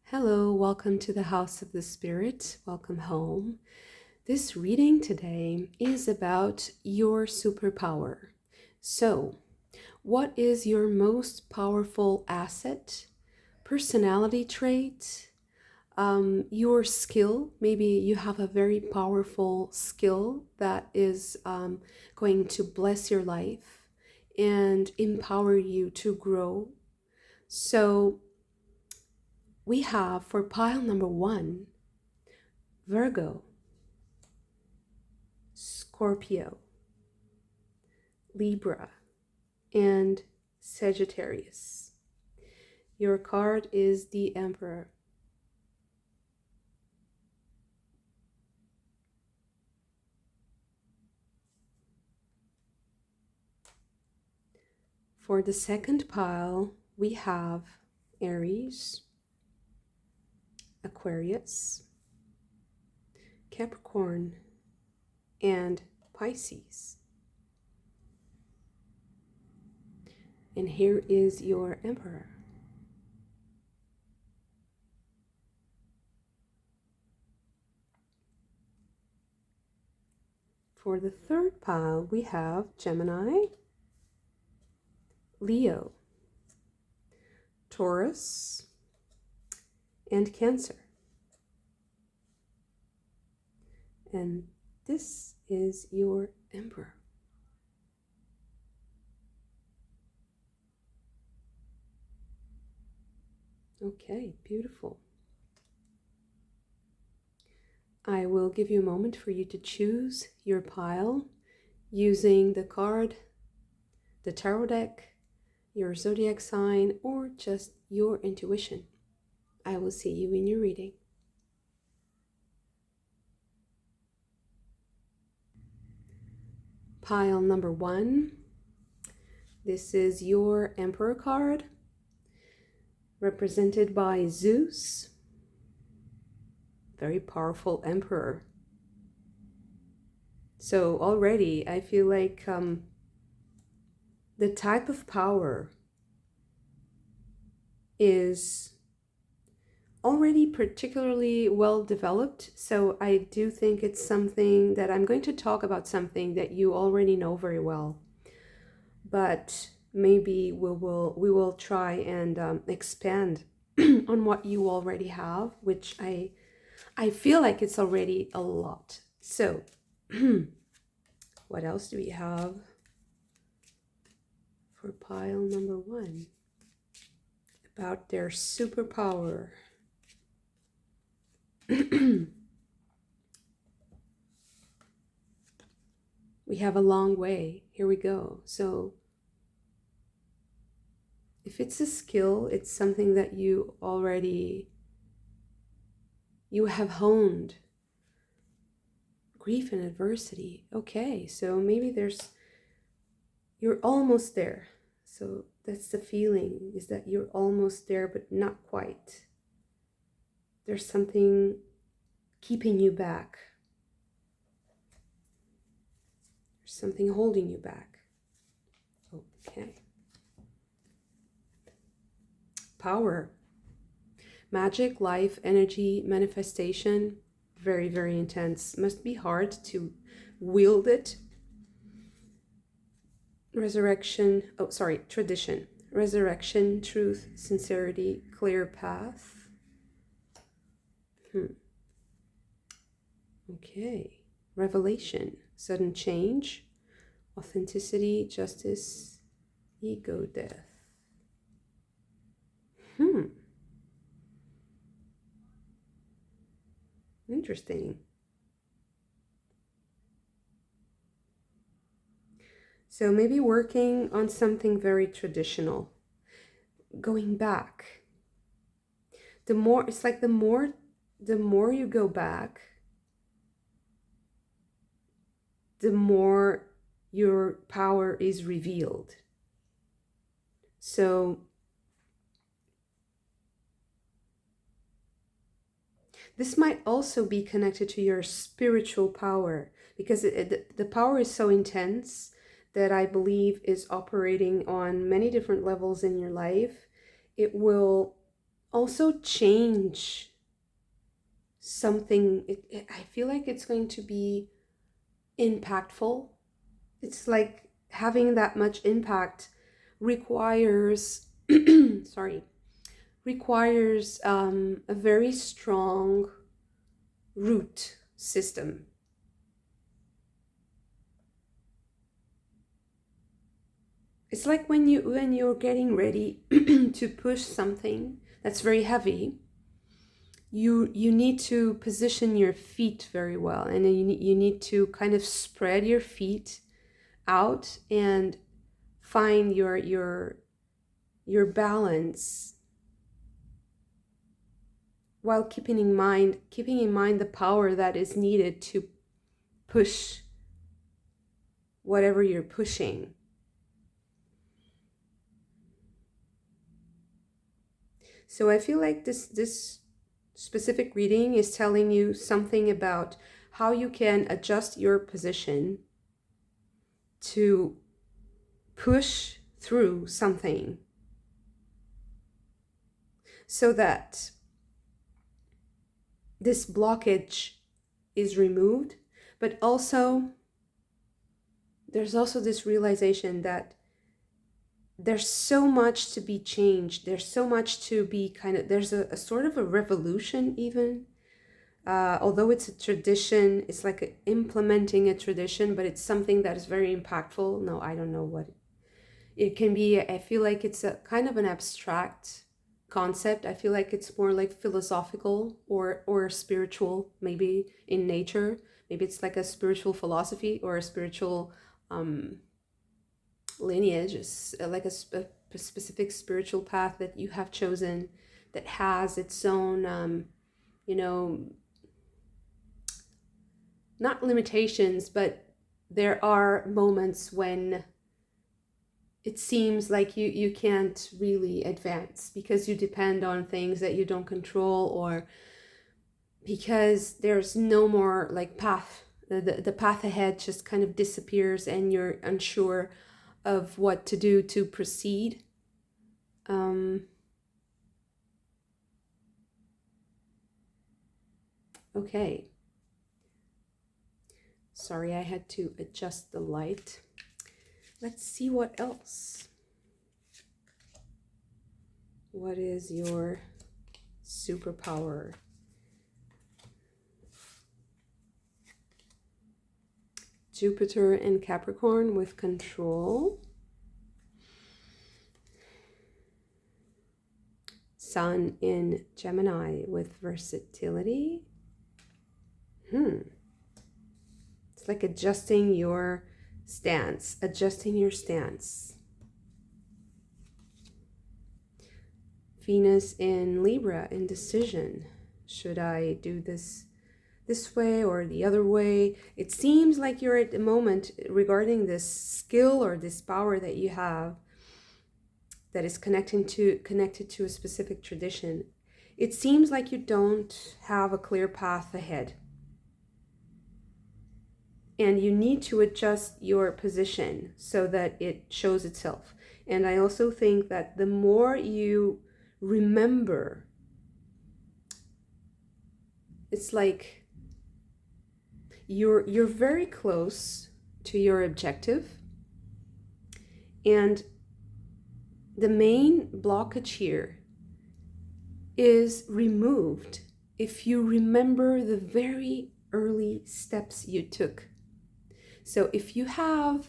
Hello, welcome to the House of the Spirit. Welcome home. This reading today is about your superpower. So, what is your most powerful asset, personality trait, your skill? Maybe you have a very powerful skill that is going to bless your life and empower you to grow. So, we have for pile number 1, Virgo, Scorpio, Libra, and Sagittarius. Your card is the Emperor. For the second pile, we have Aries, Aquarius, Capricorn, and Pisces. And here is your Emperor. For the third pile, we have Gemini, Leo, Taurus, and Cancer. And this is your Emperor. Okay, beautiful. I will give you a moment for you to choose your pile using the card, the tarot deck, your zodiac sign, or just your intuition. I will see you in your reading. Pile number 1. This is your Emperor card, represented by Zeus. Very powerful Emperor. So already I feel like the type of power is already particularly well developed. So I do think it's something that I'm going to talk about, something that you already know very well. But maybe we will try and expand on what you already have, which I feel like it's already a lot. So what else do we have for pile number 1 about their superpower? We have a long way. Here we go. So if it's a skill, it's something that you have honed. Grief and adversity. Okay, so maybe you're almost there. So that's the feeling, is that you're almost there, but not quite. There's something keeping you back. There's something holding you back. Okay. Power. Magic, life, energy, manifestation. Very, very intense. Must be hard to wield it. Tradition. Resurrection, truth, sincerity, clear path. Okay. Revelation, sudden change, authenticity, justice, ego death. Interesting. So maybe working on something very traditional, going back. The more you go back, the more your power is revealed. So this might also be connected to your spiritual power, because the power is so intense that I believe is operating on many different levels in your life. It will also change something. I feel like it's going to be impactful. It's like having that much impact requires sorry, requires a very strong root system. It's like when you're getting ready to push something that's very heavy, you need to position your feet very well, and then you need to kind of spread your feet out and find your balance, while keeping in mind the power that is needed to push whatever you're pushing. So I feel like this specific reading is telling you something about how you can adjust your position to push through something so that this blockage is removed. But also there's also this realization that there's so much to be changed. There's so much to be there's a sort of a revolution even. Although it's a tradition, it's like implementing a tradition, but it's something that is very impactful. No, I don't know what it can be. I feel like it's a kind of an abstract concept. I feel like it's more like philosophical or spiritual, maybe in nature. Maybe it's like a spiritual philosophy or a spiritual lineage, like a specific spiritual path that you have chosen that has its own not limitations, but there are moments when it seems like you can't really advance because you depend on things that you don't control, or because there's no more like path. The path ahead just kind of disappears and you're unsure of what to do to proceed. Okay. Sorry, I had to adjust the light. Let's see what else. What is your superpower? Jupiter in Capricorn with control. Sun in Gemini with versatility. It's like adjusting your stance. Venus in Libra, indecision. Should I do this way or the other way? It seems like you're at the moment regarding this skill or this power that you have that is connected to a specific tradition. It seems like you don't have a clear path ahead. And you need to adjust your position so that it shows itself. And I also think that the more you remember, it's like you're very close to your objective, and the main blockage here is removed if you remember the very early steps you took. So if you have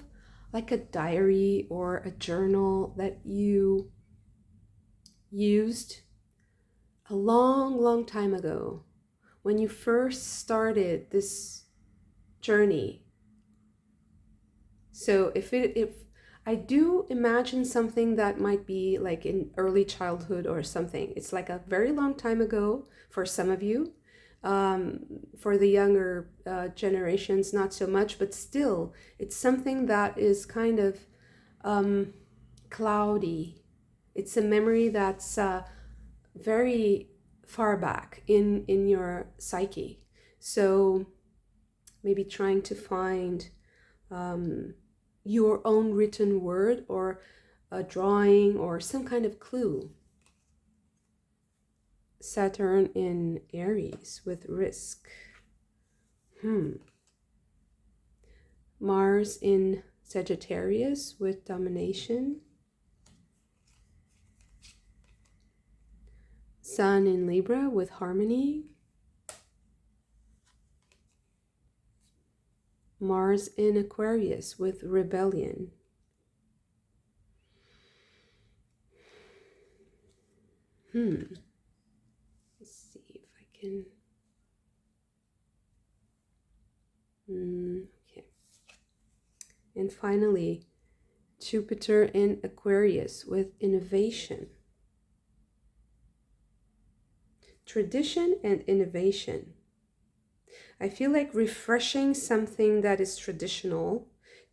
like a diary or a journal that you used a long time ago, when you first started this journey. So if I do imagine something that might be like in early childhood or something. It's like a very long time ago for some of you. For the younger generations, not so much, but still, it's something that is kind of cloudy. It's a memory that's very far back in your psyche. So maybe trying to find your own written word or a drawing or some kind of clue. Saturn in Aries with risk. Mars in Sagittarius with domination. Sun in Libra with harmony. Mars in Aquarius with rebellion. Let's see if I can. Okay. And finally, Jupiter in Aquarius with innovation. Tradition and innovation. I feel like refreshing something that is traditional,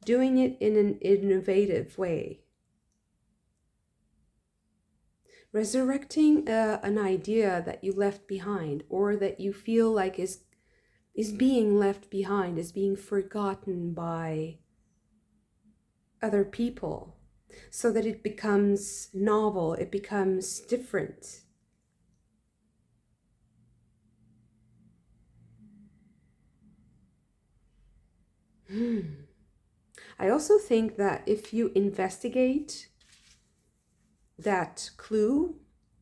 doing it in an innovative way. Resurrecting an idea that you left behind, or that you feel like is being left behind, is being forgotten by other people, so that it becomes novel, it becomes different. I also think that if you investigate that clue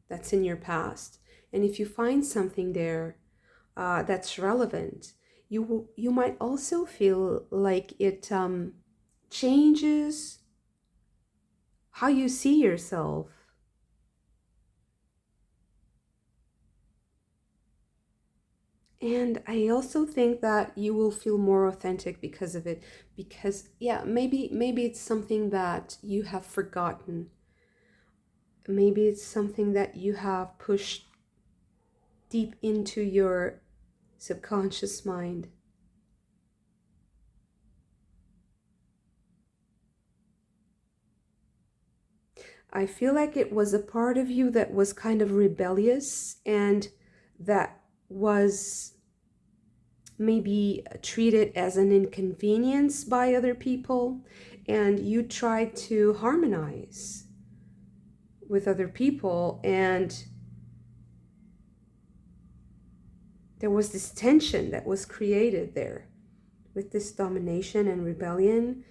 that's in your past, and if you find something there that's relevant, you might also feel like it changes how you see yourself. And I also think that you will feel more authentic because of it. Because, yeah, maybe it's something that you have forgotten. Maybe it's something that you have pushed deep into your subconscious mind. I feel like it was a part of you that was kind of rebellious, and that was maybe treated as an inconvenience by other people, and you tried to harmonize with other people, and there was this tension that was created there with this domination and rebellion.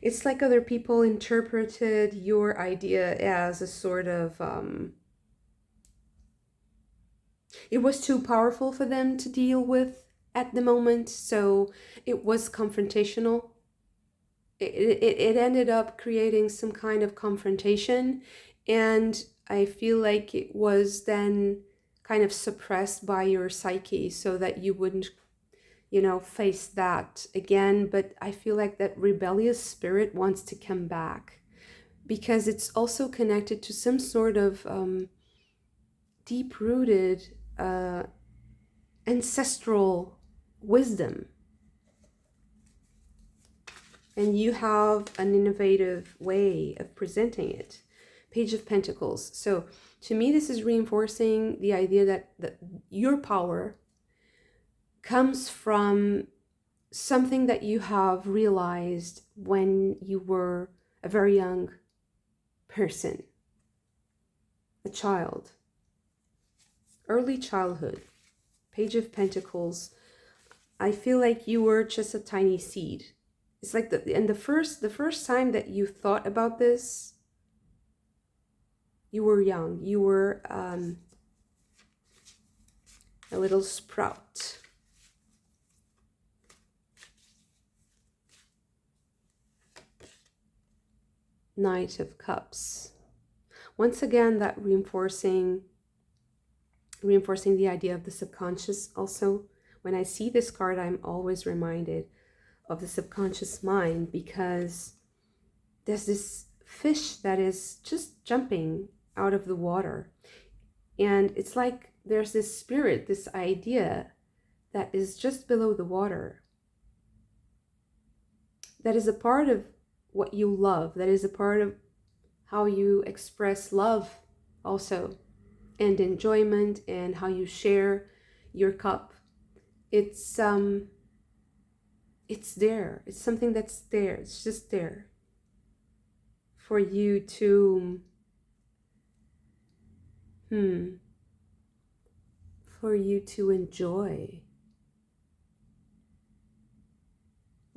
It's like other people interpreted your idea as a sort of it was too powerful for them to deal with at the moment, so it was confrontational. It ended up creating some kind of confrontation, and I feel like it was then kind of suppressed by your psyche so that you wouldn't, face that again. But I feel like that rebellious spirit wants to come back, because it's also connected to some sort of deep-rooted ancestral wisdom. And you have an innovative way of presenting it. Page of Pentacles. So to me, this is reinforcing the idea that your power comes from something that you have realized when you were a very young person, a child, early childhood. Page of Pentacles. I feel like you were just a tiny seed. It's like the first time that you thought about this, you were young. You were a little sprout. Knight of Cups. Once again, that reinforcing the idea of the subconscious. Also, when I see this card, I'm always reminded of the subconscious mind, because there's this fish that is just jumping out of the water, and it's like there's this spirit, this idea that is just below the water, that is a part of what you love, that is a part of how you express love also, and enjoyment, and how you share your cup. It's there. It's something that's there. It's just there for you to for you to enjoy.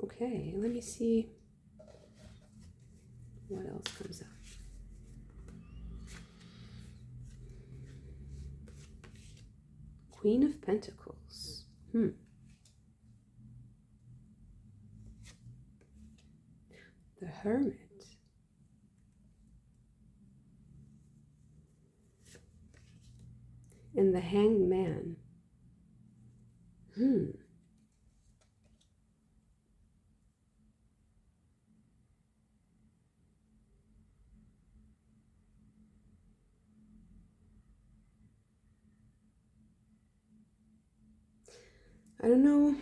Okay, let me see what else comes up. Queen of Pentacles. The Hermit. And the Hanged Man. I don't know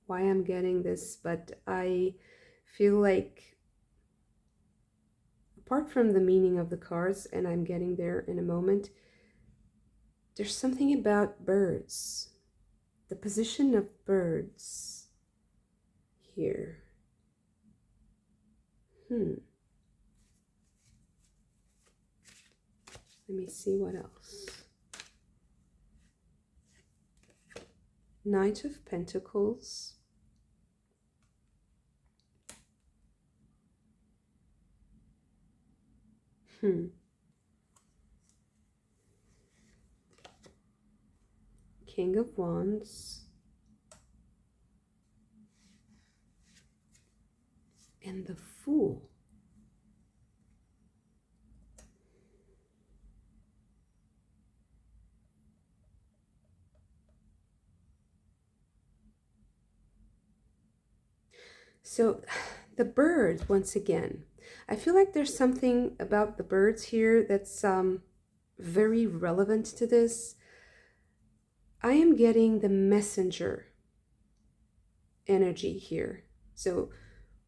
why I'm getting this, but I feel like, apart from the meaning of the cards, and I'm getting there in a moment, there's something about birds. The position of birds here. Let me see what else. Knight of Pentacles. King of Wands. And the Fool. So the birds, once again, I feel like there's something about the birds here that's very relevant to this. I am getting the messenger energy here. So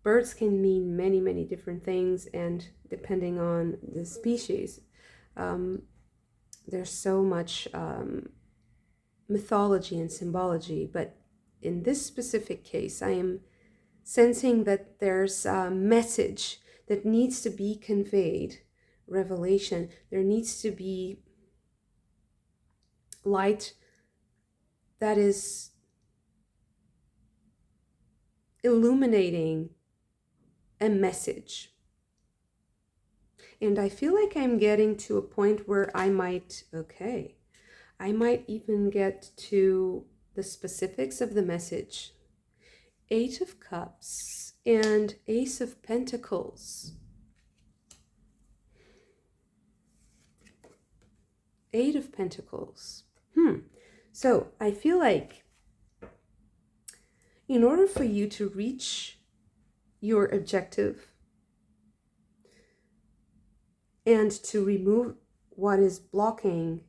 birds can mean many, many different things, and depending on the species, there's so much mythology and symbology. But in this specific case, I am sensing that there's a message that needs to be conveyed, revelation. There needs to be light that is illuminating a message. And I feel like I'm getting to a point where I might even get to the specifics of the message. Eight of Cups and Ace of Pentacles. Eight of Pentacles. So I feel like in order for you to reach your objective and to remove what is blocking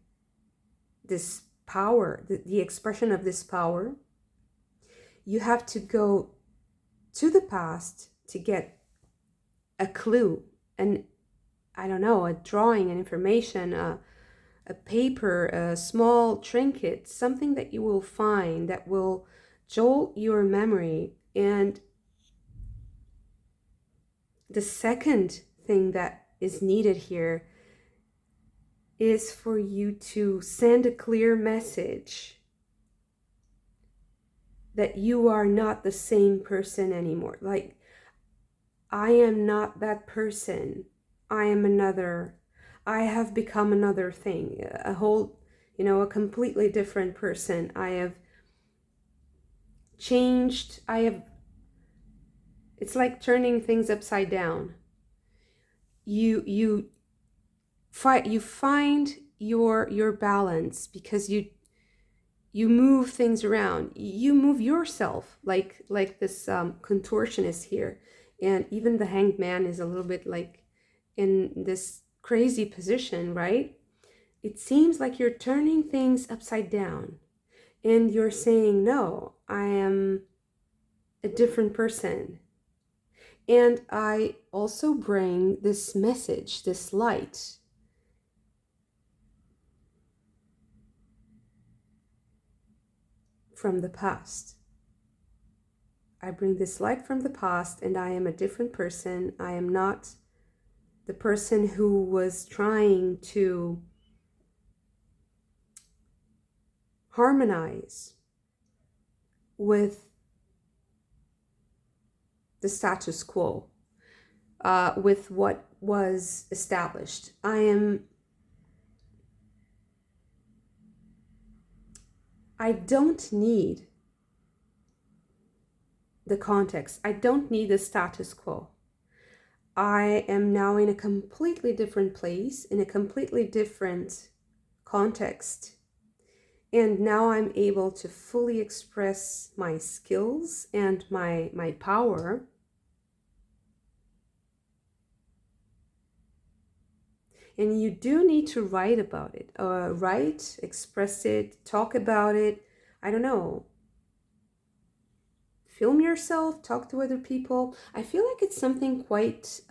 this power, the expression of this power, you have to go to the past to get a clue, and I don't know, a drawing, an information, a paper, a small trinket, something that you will find that will jolt your memory. And the second thing that is needed here is for you to send a clear message that you are not the same person anymore. Like, I am not that person. I am another. I have become another thing, a whole, a completely different person. I have changed. It's like turning things upside down. You find your balance because you move things around. You move yourself like this contortionist here. And even the Hanged Man is a little bit like in this crazy position, right? It seems like you're turning things upside down and you're saying, no, I am a different person. And I also bring this message, this light. From the past. I bring this light from the past and I am a different person. I am not the person who was trying to harmonize with the status quo, with what was established. I don't need the context. I don't need the status quo. I am now in a completely different place, in a completely different context. And now I'm able to fully express my skills and my power. And you do need to write about it. Write, express it, talk about it. I don't know. Film yourself, talk to other people. I feel like it's something quite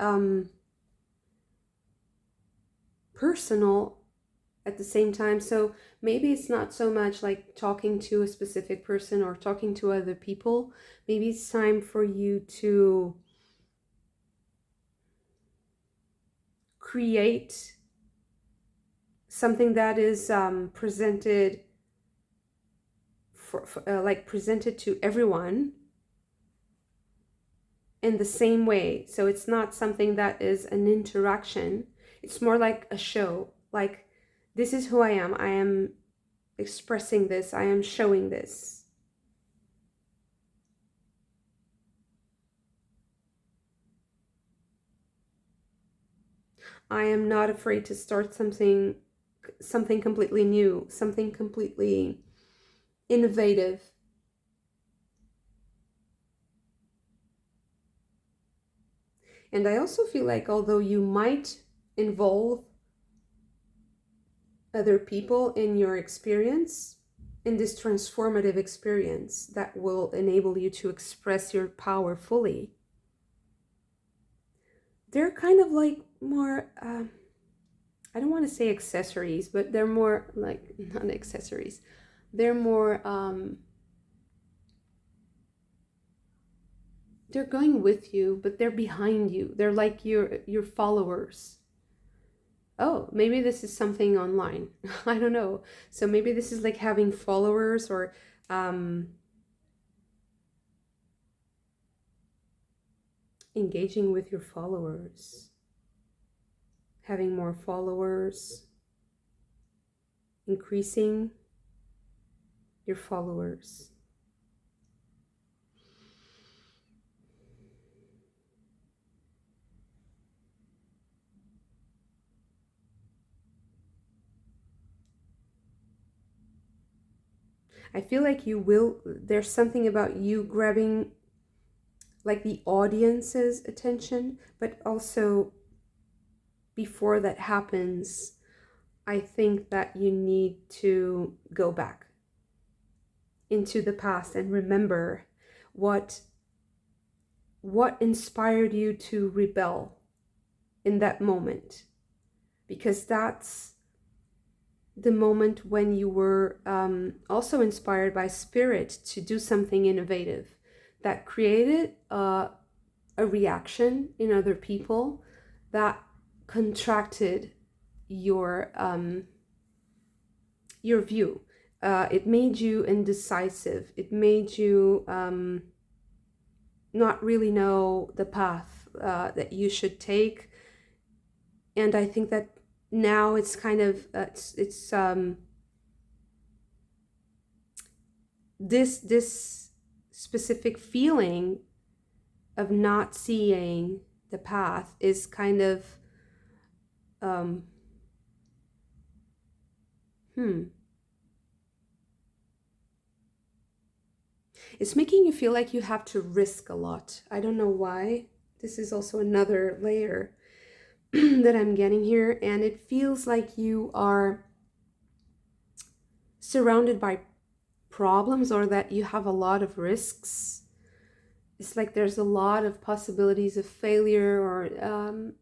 personal at the same time. So maybe it's not so much like talking to a specific person or talking to other people. Maybe it's time for you to create something that is presented like presented to everyone in the same way. So it's not something that is an interaction. It's more like a show. Like, this is who I am. I am expressing this. I am showing this. I am not afraid to start something completely new, something completely innovative. And I also feel like although you might involve other people in your experience, in this transformative experience that will enable you to express your power fully, they're kind of like more, I don't want to say accessories, but they're more like, not accessories. They're more, they're going with you, but they're behind you. They're like your followers. Oh, maybe this is something online. I don't know. So maybe this is like having followers or engaging with your followers, having more followers, increasing your followers. I feel like there's something about you grabbing like the audience's attention, but also before that happens, I think that you need to go back into the past and remember what inspired you to rebel in that moment, because that's the moment when you were also inspired by spirit to do something innovative that created a reaction in other people that contracted your view. It made you indecisive. It made you not really know the path that you should take. And I think that now it's kind of this specific feeling of not seeing the path is kind of it's making you feel like you have to risk a lot. I don't know why. This is also another layer that I'm getting here, and it feels like you are surrounded by problems, or that you have a lot of risks. It's like there's a lot of possibilities of failure, or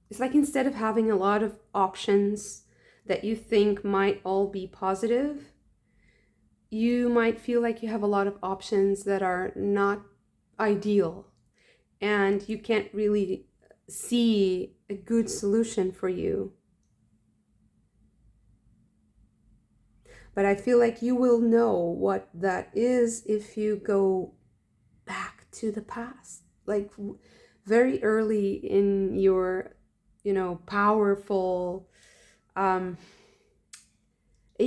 it's like instead of having a lot of options that you think might all be positive, you might feel like you have a lot of options that are not ideal, and you can't really see a good solution for you. But I feel like you will know what that is if you go back to the past, like very early in your, powerful, a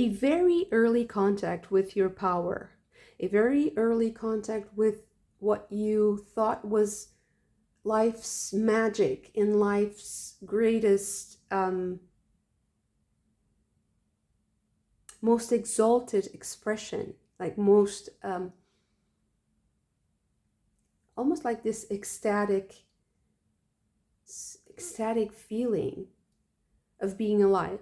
very early contact with your power, a very early contact with what you thought was life's magic and life's greatest, most exalted expression, like most, almost like this ecstatic feeling of being alive.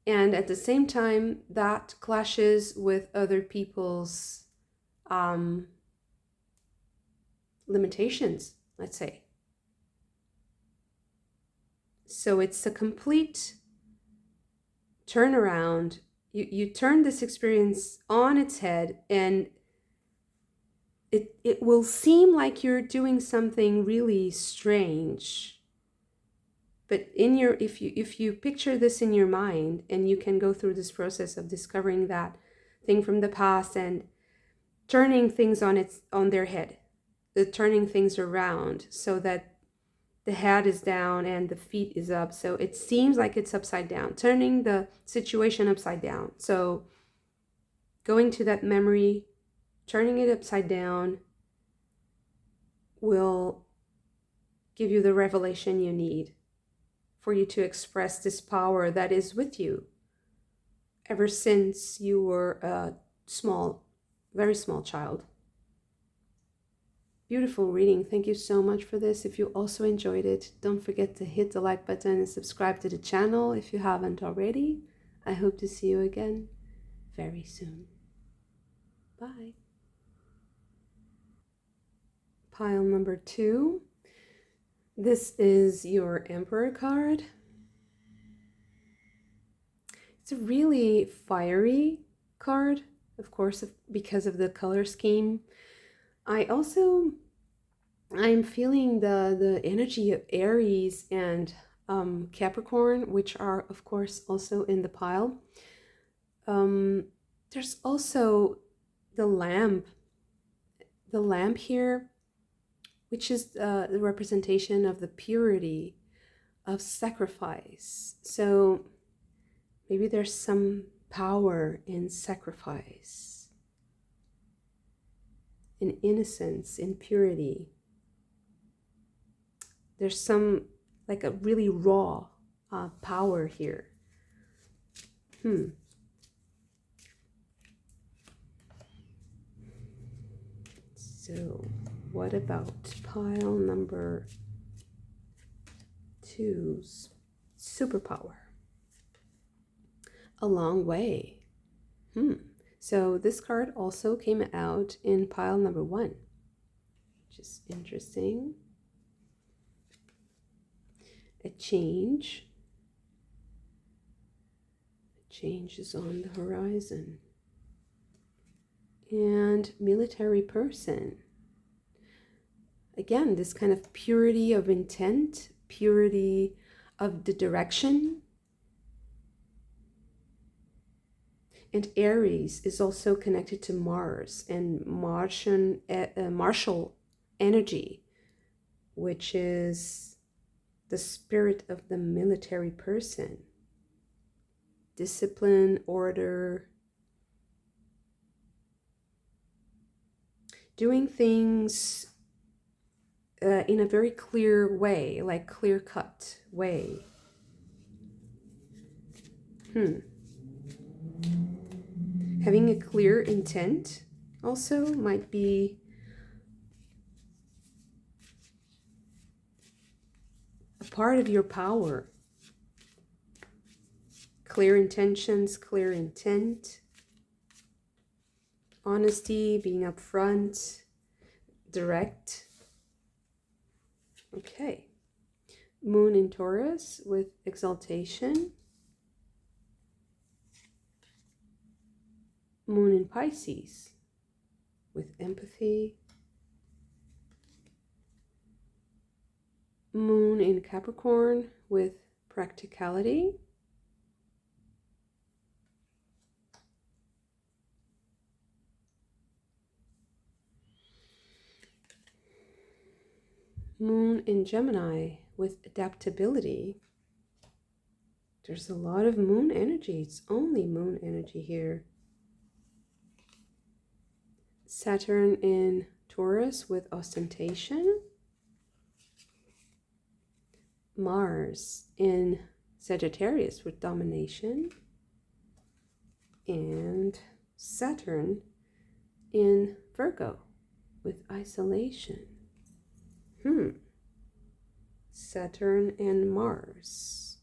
And at the same time, that clashes with other people's limitations, let's say. So it's a complete turnaround. You turn this experience on its head, and it will seem like you're doing something really strange. But if you picture this in your mind, and you can go through this process of discovering that thing from the past and turning things on their head, turning things around so that the head is down and the feet is up, so it seems like it's upside down, turning the situation upside down. So going to that memory, turning it upside down, will give you the revelation you need for you to express this power that is with you ever since you were a very small child. Beautiful reading. Thank you so much for this. If you also enjoyed it, don't forget to hit the like button and subscribe to the channel if you haven't already. I hope to see you again very soon. Bye. Pile number 2. This is your Emperor card. It's a really fiery card, of course, because of the color scheme. I'm feeling the energy of Aries and Capricorn, which are, of course, also in the pile. There's also the lamp here, which is the representation of the purity of sacrifice. So maybe there's some power in sacrifice, in innocence, in purity. There's some, like a really raw power here. So what about pile number 2's superpower? A long way. So this card also came out in pile number 1, which is interesting. A change. A change is on the horizon. And military person. Again, this kind of purity of intent, purity of the direction. And Aries is also connected to Mars and martial energy, which is the spirit of the military person. Discipline, order, doing things in a very clear way, like clear-cut way. Having a clear intent also might be a part of your power. Clear intentions, clear intent, honesty, being upfront, direct. Okay. Moon in Taurus with exaltation. Moon in Pisces with empathy. Moon in Capricorn with practicality. Moon in Gemini with adaptability. There's a lot of moon energy. It's only moon energy here. Saturn in Taurus with ostentation. Mars in Sagittarius with domination. And Saturn in Virgo with isolation. Saturn and Mars.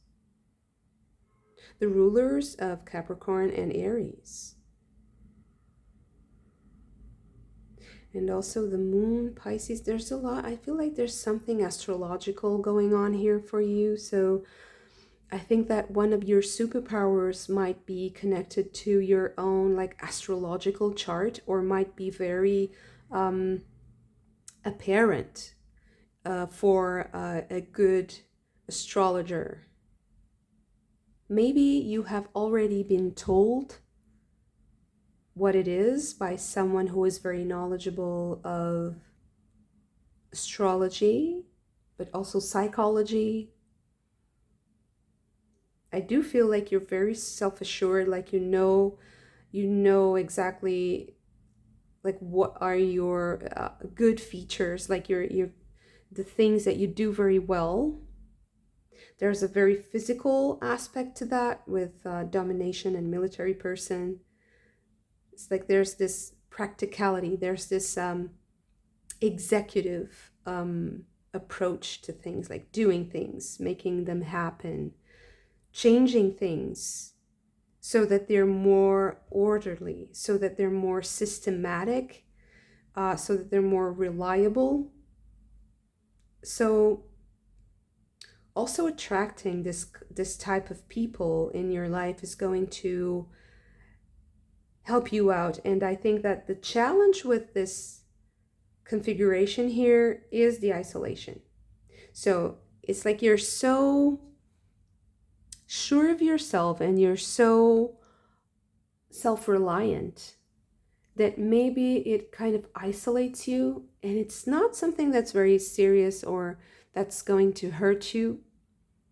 The rulers of Capricorn and Aries. And also the moon, Pisces. There's a lot. I feel like there's something astrological going on here for you. So I think that one of your superpowers might be connected to your own like astrological chart, or might be very apparent for a good astrologer. Maybe you have already been told what it is by someone who is very knowledgeable of astrology, but also psychology. I do feel like you're very self-assured, like you know exactly like what are your good features, like your the things that you do very well. There's a very physical aspect to that with domination and military person. It's like there's this practicality, there's this executive approach to things, like doing things, making them happen, changing things so that they're more orderly, so that they're more systematic, so that they're more reliable. So also attracting this type of people in your life is going to help you out. And I think that the challenge with this configuration here is the isolation. So it's like you're so sure of yourself and you're so self-reliant that maybe it kind of isolates you, and it's not something that's very serious or that's going to hurt you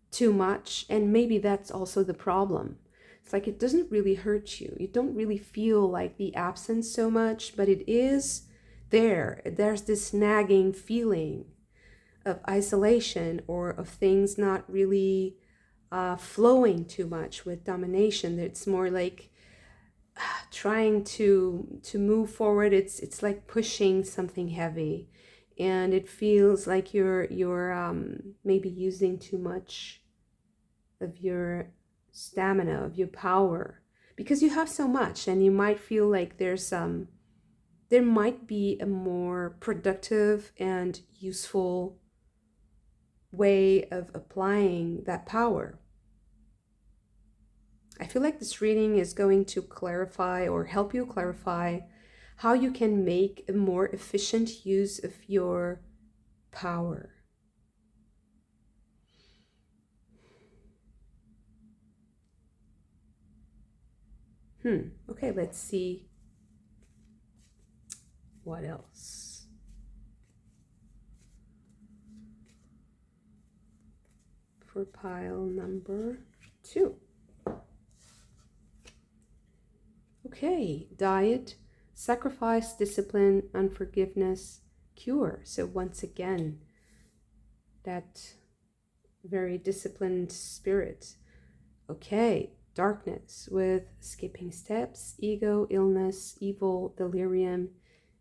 too much. And maybe that's also the problem. It's like it doesn't really hurt you. You don't really feel like the absence so much, but it is there. There's this nagging feeling of isolation or of things not really flowing too much with domination. It's more like trying to move forward. It's like pushing something heavy, and it feels like you're maybe using too much of your stamina, of your power, because you have so much, and you might feel like there might be a more productive and useful way of applying that power. I feel like this reading is going to clarify or help you clarify how you can make a more efficient use of your power. Okay, let's see what else. For pile number 2. Okay, diet, sacrifice, discipline, unforgiveness, cure. So once again, that very disciplined spirit. Okay, darkness with skipping steps, ego, illness, evil, delirium,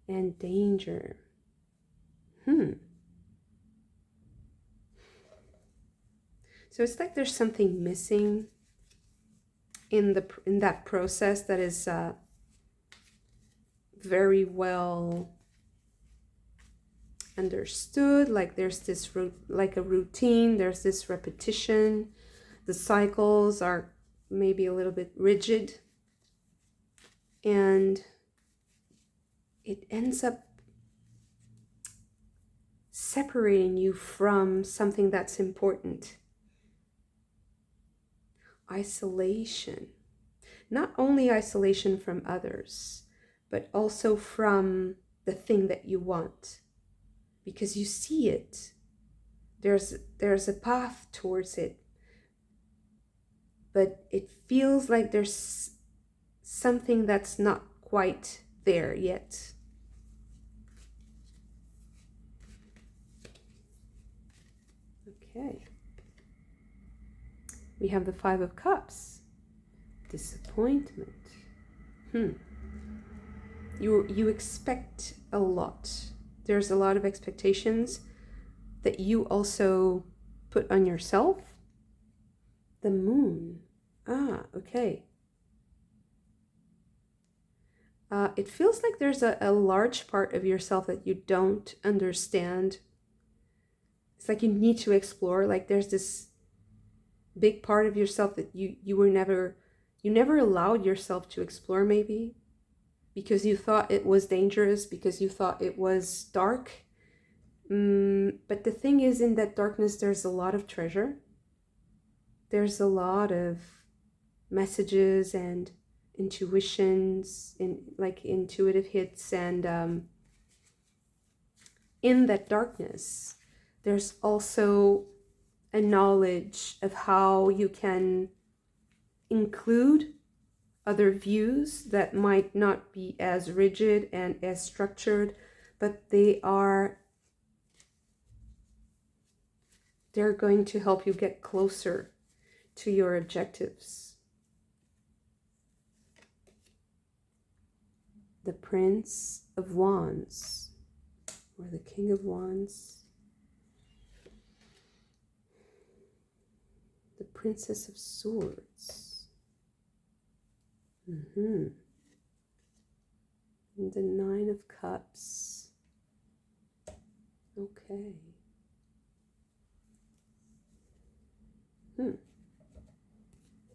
and danger. So it's like there's something missing in that process that is very well understood. Like there's this like a routine, there's this repetition. The cycles are maybe a little bit rigid. and it ends up separating you from something that's important. Isolation. Not only isolation from others, but also from the thing that you want. Because you see it. There's a path towards it. But it feels like there's something that's not quite there yet. Okay. We have the Five of Cups. Disappointment. You expect a lot. There's a lot of expectations that you also put on yourself. The Moon. Okay. It feels like there's a large part of yourself that you don't understand. It's like you need to explore. Like there's this big part of yourself that you never allowed yourself to explore, maybe because you thought it was dangerous, because you thought it was dark. But the thing is, in that darkness there's a lot of treasure. There's a lot of messages and intuitions, like intuitive hits, and in that darkness there's also a knowledge of how you can include other views that might not be as rigid and as structured, but they're going to help you get closer to your objectives. The Prince of Wands, or the King of Wands. The Princess of Swords. And the Nine of Cups. Okay.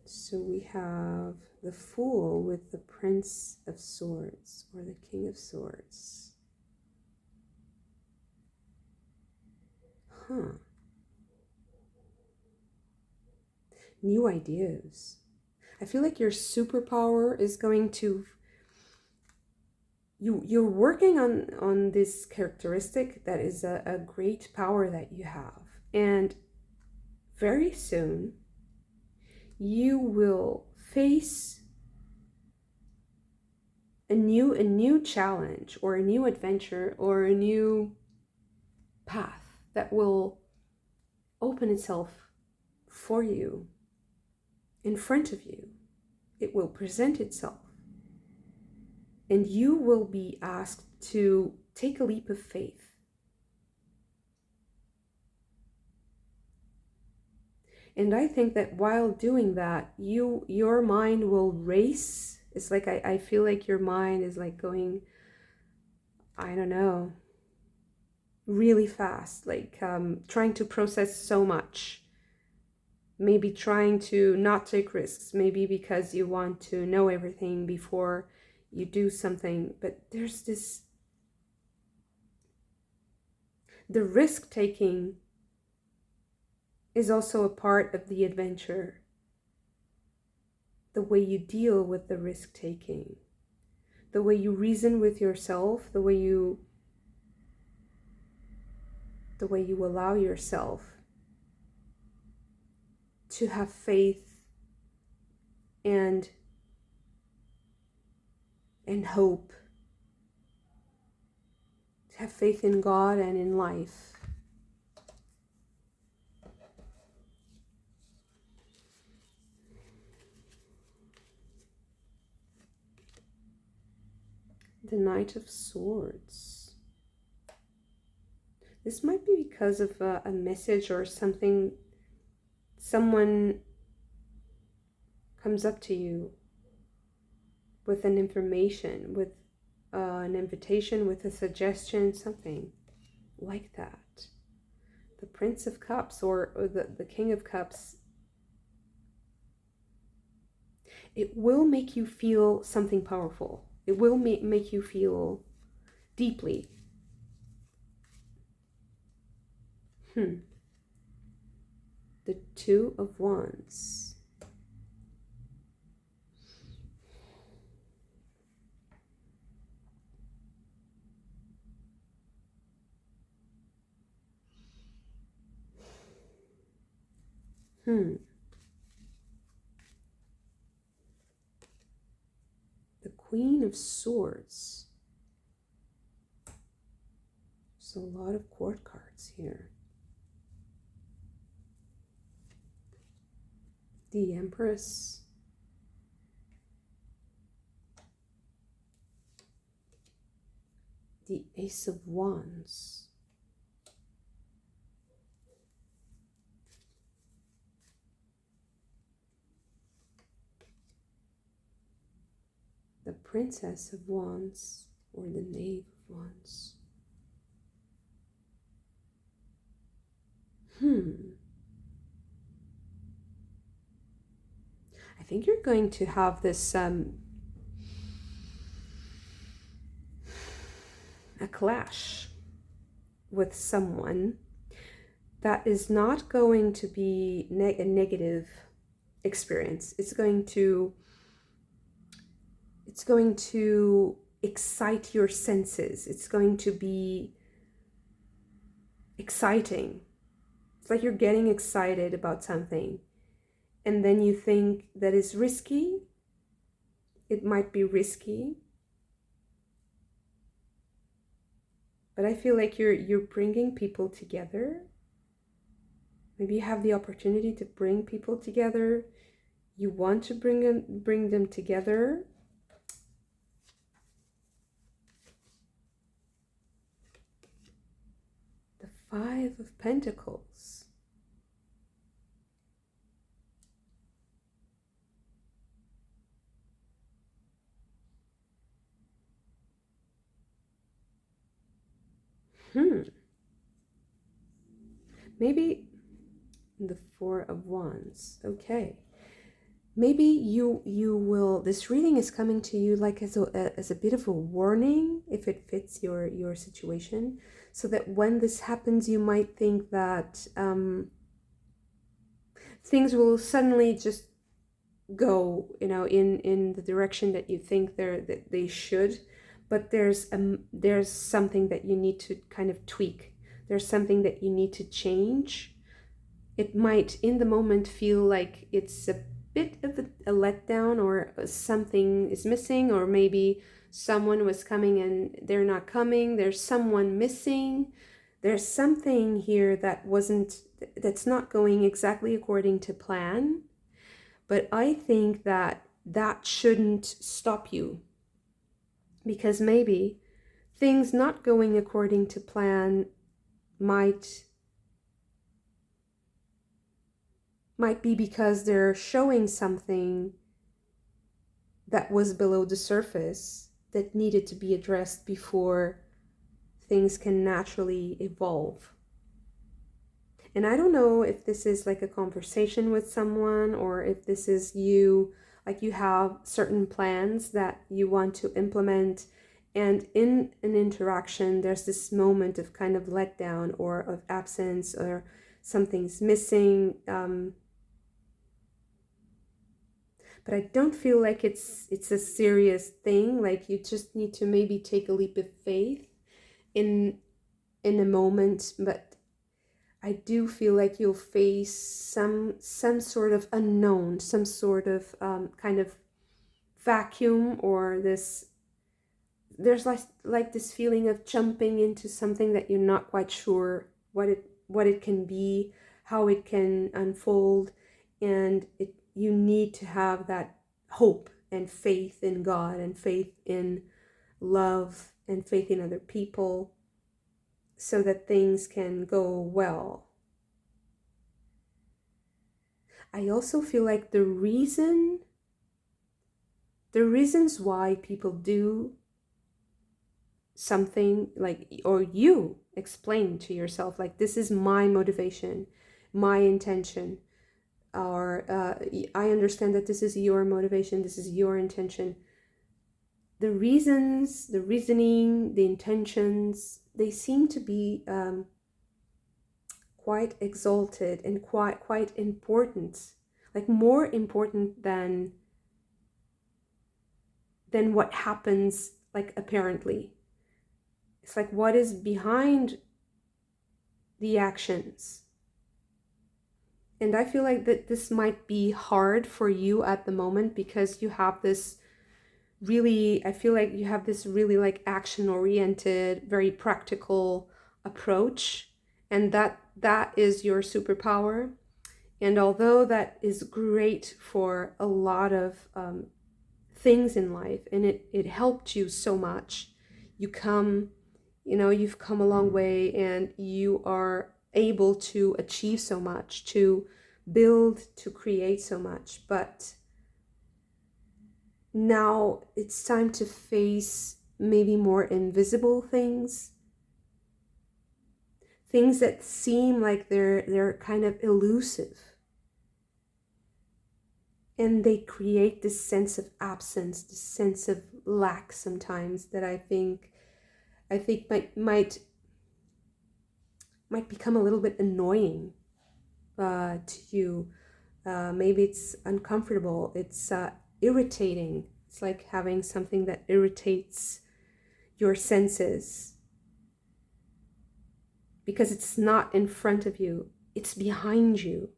So we have the Fool with the Prince of Swords, or the King of Swords. New ideas. I feel like your superpower is going to... You're working on this characteristic that is a great power that you have. And very soon, you will face a new challenge, or a new adventure, or a new path that will open itself for you, in front of you. It will present itself, and you will be asked to take a leap of faith. And I think that while doing that, your mind will race. It's like I feel like your mind is like going, I don't know, really fast, like trying to process so much. Maybe trying to not take risks, maybe because you want to know everything before you do something. But there's this, the risk taking is also a part of the adventure. The way you deal with the risk taking, the way you reason with yourself, the way you allow yourself to have faith and hope, to have faith in God and in life. The Knight of Swords. This might be because of a message or something. Someone comes up to you with an information, with an invitation, with a suggestion, something like that. The Prince of Cups, or the King of Cups. it will make you feel something powerful. It will make you feel deeply. The Two of Wands. The Queen of Swords. There's a lot of court cards here. The Empress. The Ace of Wands. The Princess of Wands, or the Knave of Wands. I think you're going to have this a clash with someone that is not going to be a negative experience. It's going to excite your senses. It's going to be exciting. It's like you're getting excited about something, and then you think that is risky. It might be risky, but I feel like you're bringing people together. Maybe you have the opportunity to bring people together. You want to bring them together. The Five of Pentacles. Maybe the Four of Wands. Okay. Maybe you will, this reading is coming to you like as a bit of a warning, if it fits your situation, so that when this happens, you might think that things will suddenly just go, in the direction that you think that they should, but there's something that you need to kind of tweak. There's something that you need to change. It might in the moment feel like it's a bit of a letdown, or something is missing, or maybe someone was coming and they're not coming. There's someone missing. There's something here that's not going exactly according to plan. But I think that shouldn't stop you, because maybe things not going according to plan might be because they're showing something that was below the surface that needed to be addressed before things can naturally evolve. And I don't know if this is like a conversation with someone, or if this is you, like you have certain plans that you want to implement, and in an interaction there's this moment of kind of letdown, or of absence, or something's missing. But I don't feel like it's a serious thing. Like you just need to maybe take a leap of faith in a moment. But I do feel like you'll face some sort of unknown, some sort of kind of vacuum, or there's like this feeling of jumping into something that you're not quite sure what it can be, how it can unfold, and you need to have that hope and faith in God, and faith in love, and faith in other people, so that things can go well. I also feel like the reasons why people do something, like, or you explain to yourself, like, this is my motivation, my intention, or I understand that this is your motivation, this is your intention. The reasons, the reasoning, the intentions, they seem to be quite exalted and quite important, like more important than what happens, like apparently. It's like what is behind the actions. And I feel like that this might be hard for you at the moment because you have this really, I feel like you have this really like action oriented, very practical approach, and that is your superpower. And although that is great for a lot of things in life, and it helped you so much, you come, you've come a long way, and you are able to achieve so much, to build, to create so much. But now it's time to face maybe more invisible things, things that seem like they're kind of elusive, and they create this sense of absence, this sense of lack sometimes that I think might become a little bit annoying to you. Maybe it's uncomfortable, it's irritating. It's like having something that irritates your senses because it's not in front of you, it's behind you,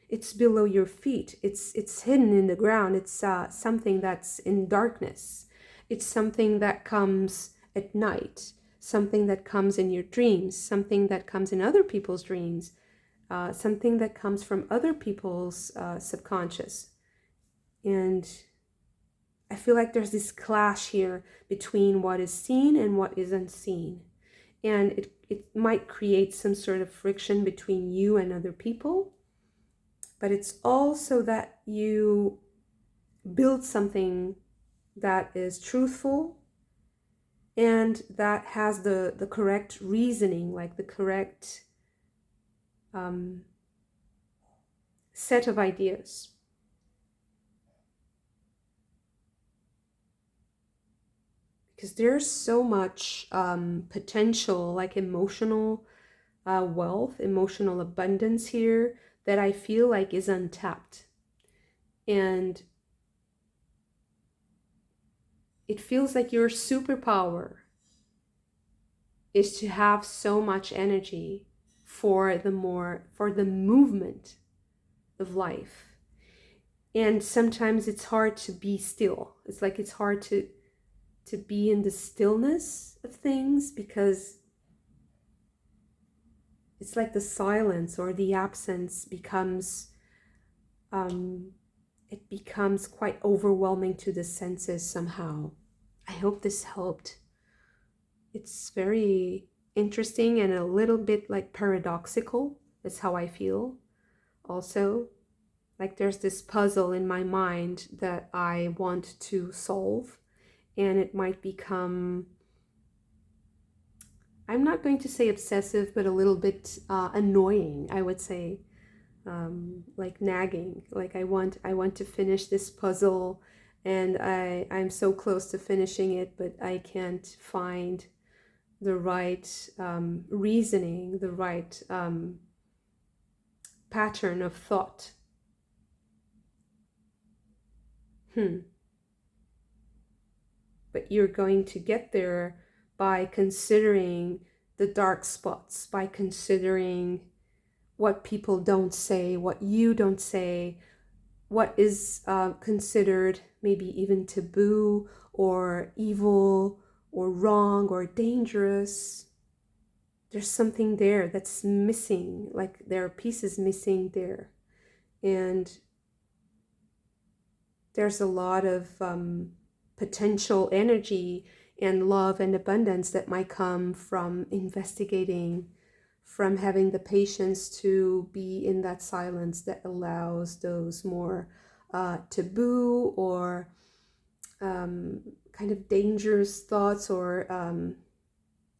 it's below your feet, it's hidden in the ground, it's something that's in darkness, it's something that comes at night, something that comes in your dreams, something that comes in other people's dreams, something that comes from other people's subconscious. And I feel like there's this clash here between what is seen and what is unseen. And it might create some sort of friction between you and other people. But it's also that you build something that is truthful and that has the correct reasoning, like the correct set of ideas. Because there's so much potential, like emotional wealth, emotional abundance here that I feel like is untapped. And it feels like your superpower is to have so much energy for the movement of life. And sometimes it's hard to be still. It's like it's hard to be in the stillness of things because it's like the silence or the absence becomes it becomes quite overwhelming to the senses somehow. I hope this helped. It's very interesting and a little bit like paradoxical. That's how I feel. Also, like there's this puzzle in my mind that I want to solve, and it might become, I'm not going to say obsessive, but a little bit annoying, I would say. Like nagging, like I want to finish this puzzle, and I'm so close to finishing it, but I can't find the right reasoning, the right pattern of thought. But you're going to get there by considering the dark spots, by considering what people don't say, what you don't say, what is considered maybe even taboo or evil or wrong or dangerous. There's something there that's missing, like there are pieces missing there. And there's a lot of potential energy and love and abundance that might come from investigating, from having the patience to be in that silence that allows those more taboo or kind of dangerous thoughts, or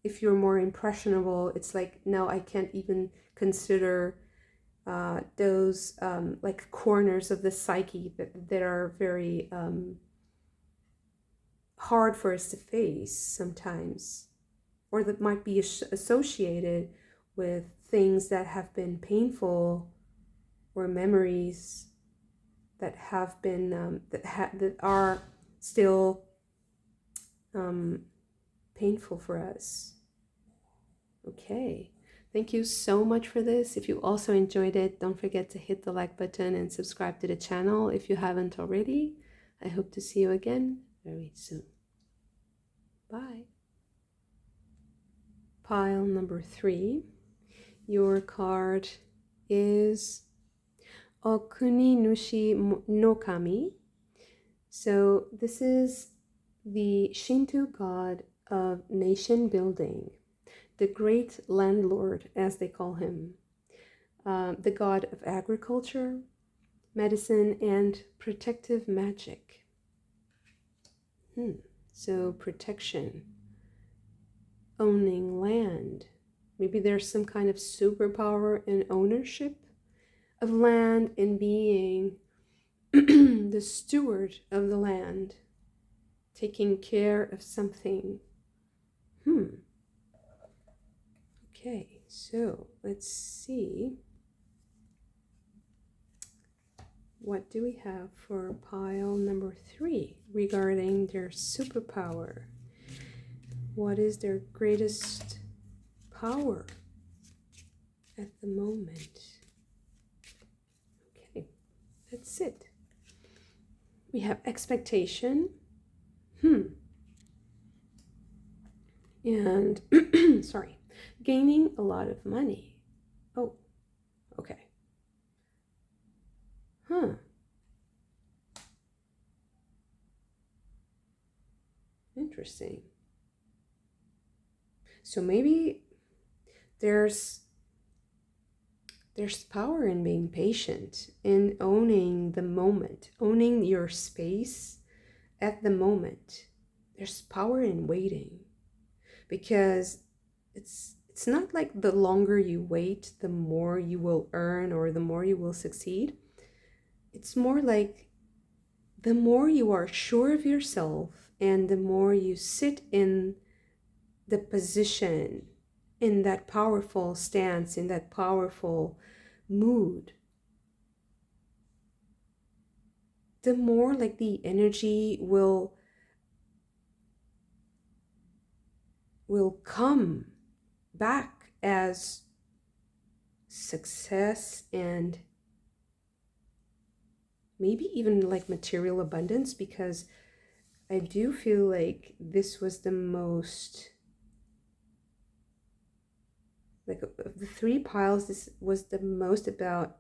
if you're more impressionable, it's like, no, I can't even consider those like corners of the psyche that are very hard for us to face sometimes, or that might be associated with things that have been painful, or memories that have been that are still painful for us. Okay, thank you so much for this. If you also enjoyed it, don't forget to hit the like button and subscribe to the channel if you haven't already. I hope to see you again very soon. Bye. Pile number 3. Your card is Okuni Nushi no Kami. So this is the Shinto god of nation building, the great landlord, as they call him, the god of agriculture, medicine, and protective magic. So protection, owning land. Maybe there's some kind of superpower in ownership of land and being the steward of the land, taking care of something. Okay, so let's see. What do we have for pile number 3 regarding their superpower? What is their greatest power at the moment? Okay, that's it. We have expectation. And, sorry, gaining a lot of money. Oh, okay. Interesting. So maybe there's power in being patient, in owning the moment, owning your space at the moment. There's power in waiting, because it's not like the longer you wait, the more you will earn or the more you will succeed. It's more like the more you are sure of yourself and the more you sit in the position, in that powerful stance, in that powerful mood, the more like the energy will come back as success and maybe even like material abundance, because I do feel like this was the most, like of the 3 piles, this was the most about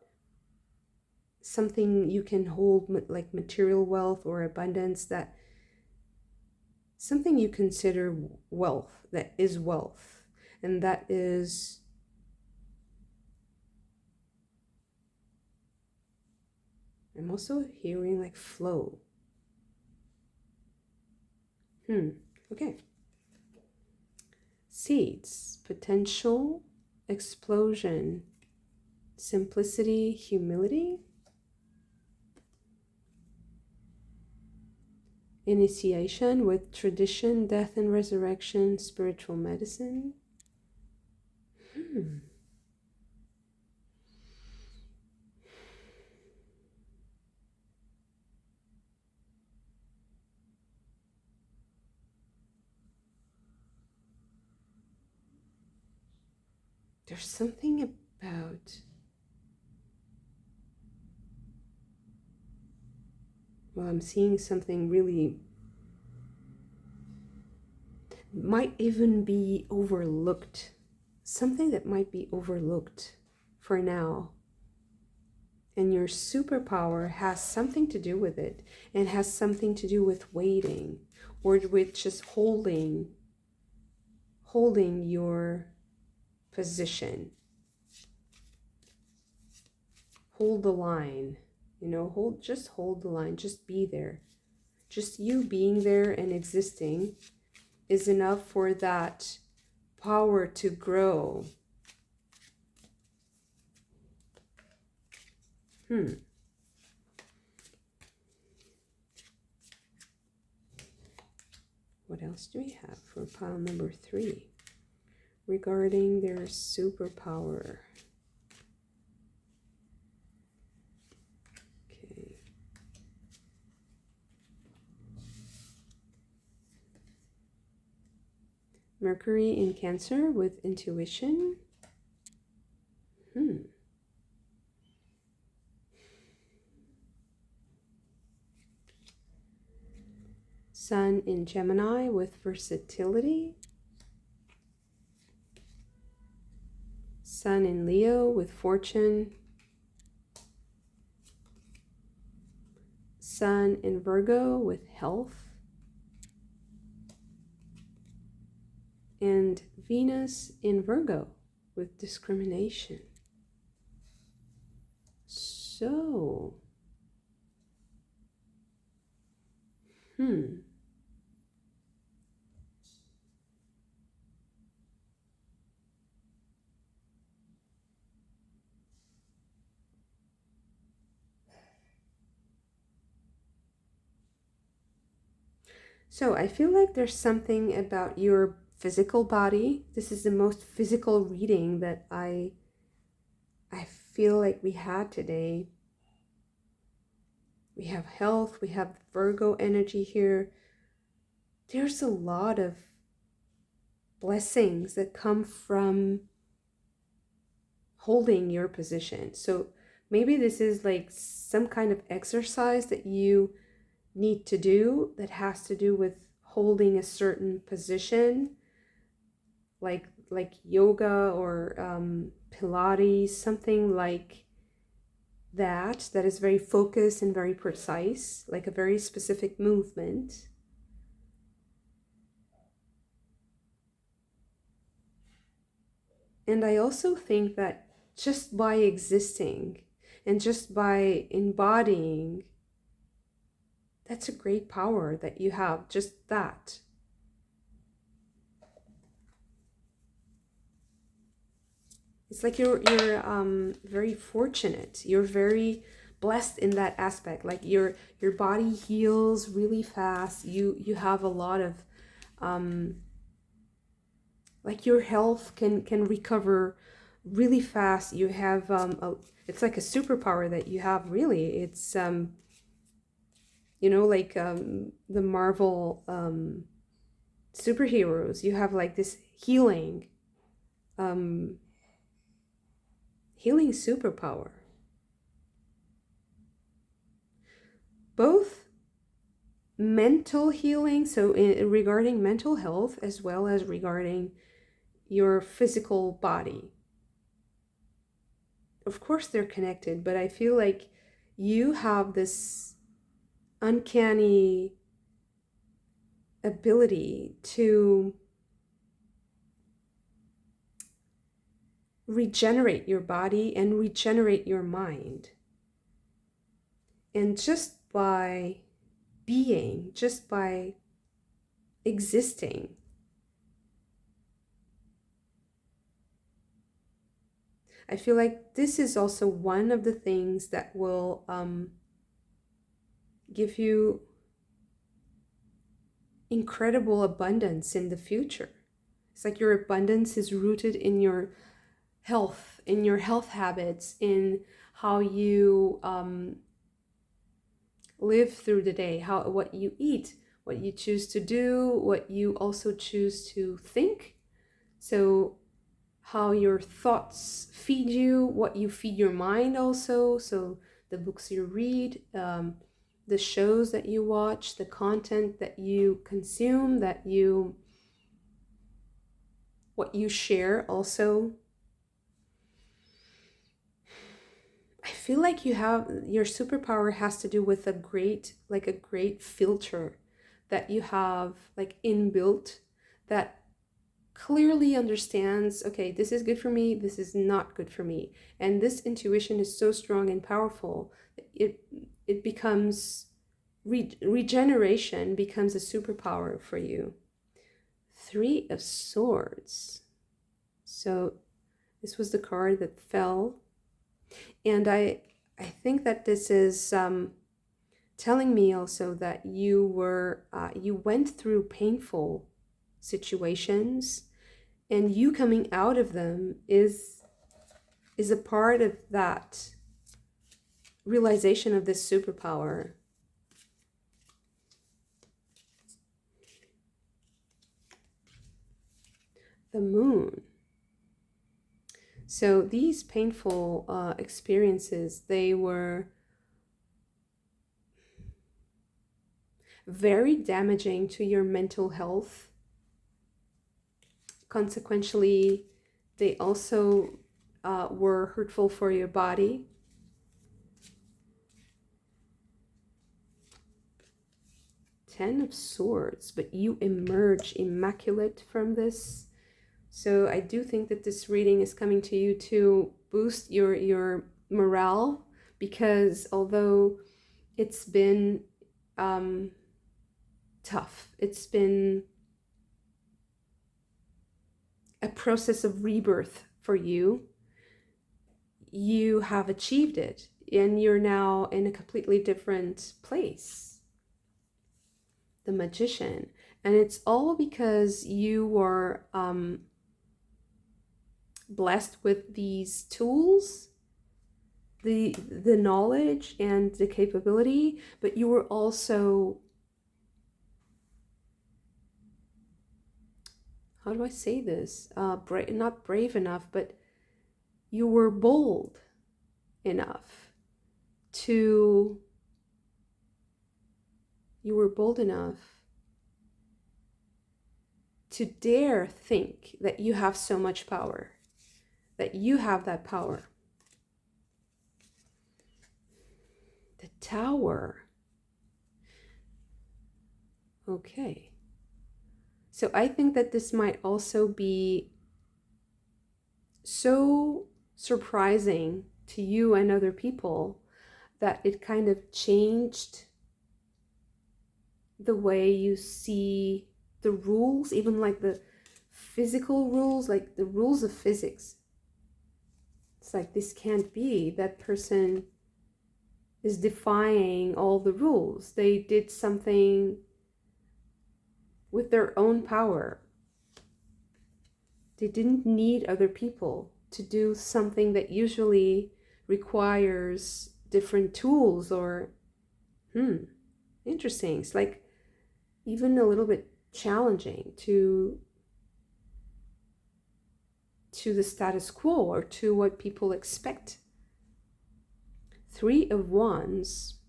something you can hold, like material wealth or abundance, that something you consider wealth, that is wealth, and that is I'm also hearing like flow. Okay. Seeds, potential, explosion, simplicity, humility, initiation with tradition, death and resurrection, spiritual medicine. There's something about, well, I'm seeing something really, might even be overlooked, something that might be overlooked for now. And your superpower has something to do with it, and has something to do with waiting, or with just holding your position. Hold the line, just hold the line, just be there. Just you being there and existing is enough for that power to grow. What else do we have for pile number 3 regarding their superpower? Okay. Mercury in Cancer with intuition. Sun in Gemini with versatility. Sun in Leo with fortune. Sun in Virgo with health. And Venus in Virgo with discrimination. So, So I feel like there's something about your physical body. This is the most physical reading that I feel like we had today. We have health, we have Virgo energy here. There's a lot of blessings that come from holding your position. So maybe this is like some kind of exercise that you need to do that has to do with holding a certain position, like yoga or Pilates, something like that is very focused and very precise, like a very specific movement. And I also think that just by existing and just by embodying, that's a great power that you have, just that. It's like you're very fortunate. You're very blessed in that aspect. Like your body heals really fast. You have a lot of like your health can recover really fast. You have it's like a superpower that you have, really. It's you know, like the Marvel superheroes. You have like this healing superpower. Both mental healing, so regarding mental health, as well as regarding your physical body. Of course they're connected, but I feel like you have this uncanny ability to regenerate your body and regenerate your mind. And just by being, just by existing, I feel like this is also one of the things that will give you incredible abundance in the future. It's like your abundance is rooted in your health, in your health habits, in how you live through the day, what you eat, what you choose to do, what you also choose to think. So how your thoughts feed you, what you feed your mind also. So the books you read, the shows that you watch, the content that you consume, what you share also. I feel like you have, your superpower has to do with a great filter that you have like inbuilt, that clearly understands, okay, this is good for me, this is not good for me. And this intuition is so strong and powerful, it becomes, regeneration becomes a superpower for you. 3 of Swords. So this was the card that fell. And I I think that this is telling me also that you went through painful situations, and you coming out of them is a part of that realization of this superpower. The moon. So these painful experiences, they were very damaging to your mental health. Consequently, they also were hurtful for your body. Ten of Swords, but you emerge immaculate from this. So I do think that this reading is coming to you to boost your morale, because although it's been tough, it's been a process of rebirth for you, you have achieved it, and you're now in a completely different place. The Magician. And it's all because you were blessed with these tools, the knowledge and the capability, but you were also, how do I say this, not brave enough, but you were bold enough to dare think that you have so much power, that you have that power. The Tower. Okay. So I think that this might also be so surprising to you and other people that it kind of changed the way you see the rules, even like the physical rules, like the rules of physics. It's like, this can't be. That person is defying all the rules. They did something with their own power. They didn't need other people to do something that usually requires different tools or, interesting. It's like even a little bit challenging to the status quo or to what people expect. Three of Wands.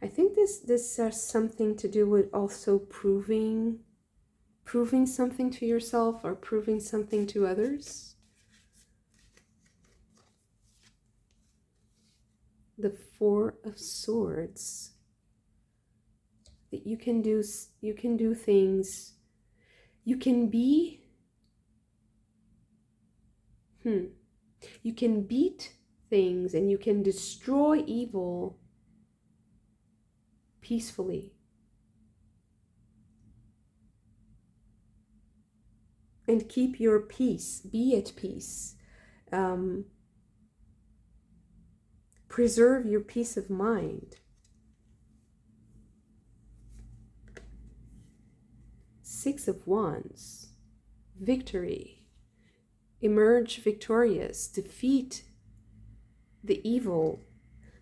I think this has something to do with also proving something to yourself or proving something to others. The Four of Swords. That you can do things. You can be you can beat things and you can destroy evil peacefully. And keep your peace. Be at peace. Preserve your peace of mind. Six of Wands. Victory. Emerge victorious. Defeat the evil.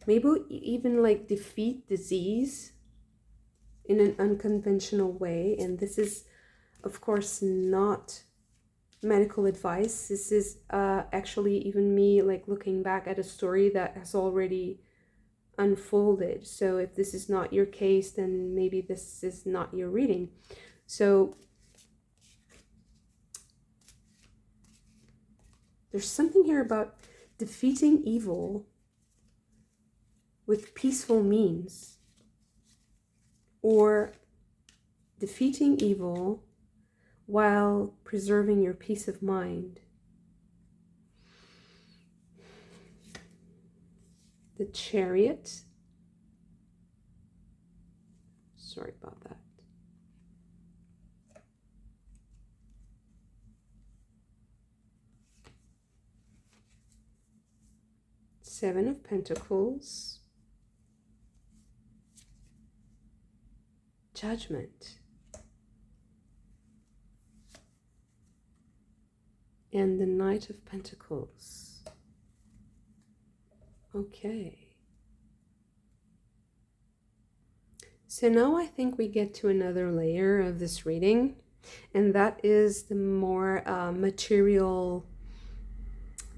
Maybe even like defeat disease in an unconventional way. And this is, of course, not medical advice. This is actually even me like looking back at a story that has already unfolded. So if this is not your case, then maybe this is not your reading. So there's something here about defeating evil with peaceful means, or defeating evil while preserving your peace of mind. The Chariot. Sorry about that. Seven of Pentacles, Judgment, and the Knight of Pentacles. Okay. So now I think we get to another layer of this reading, and that is the more material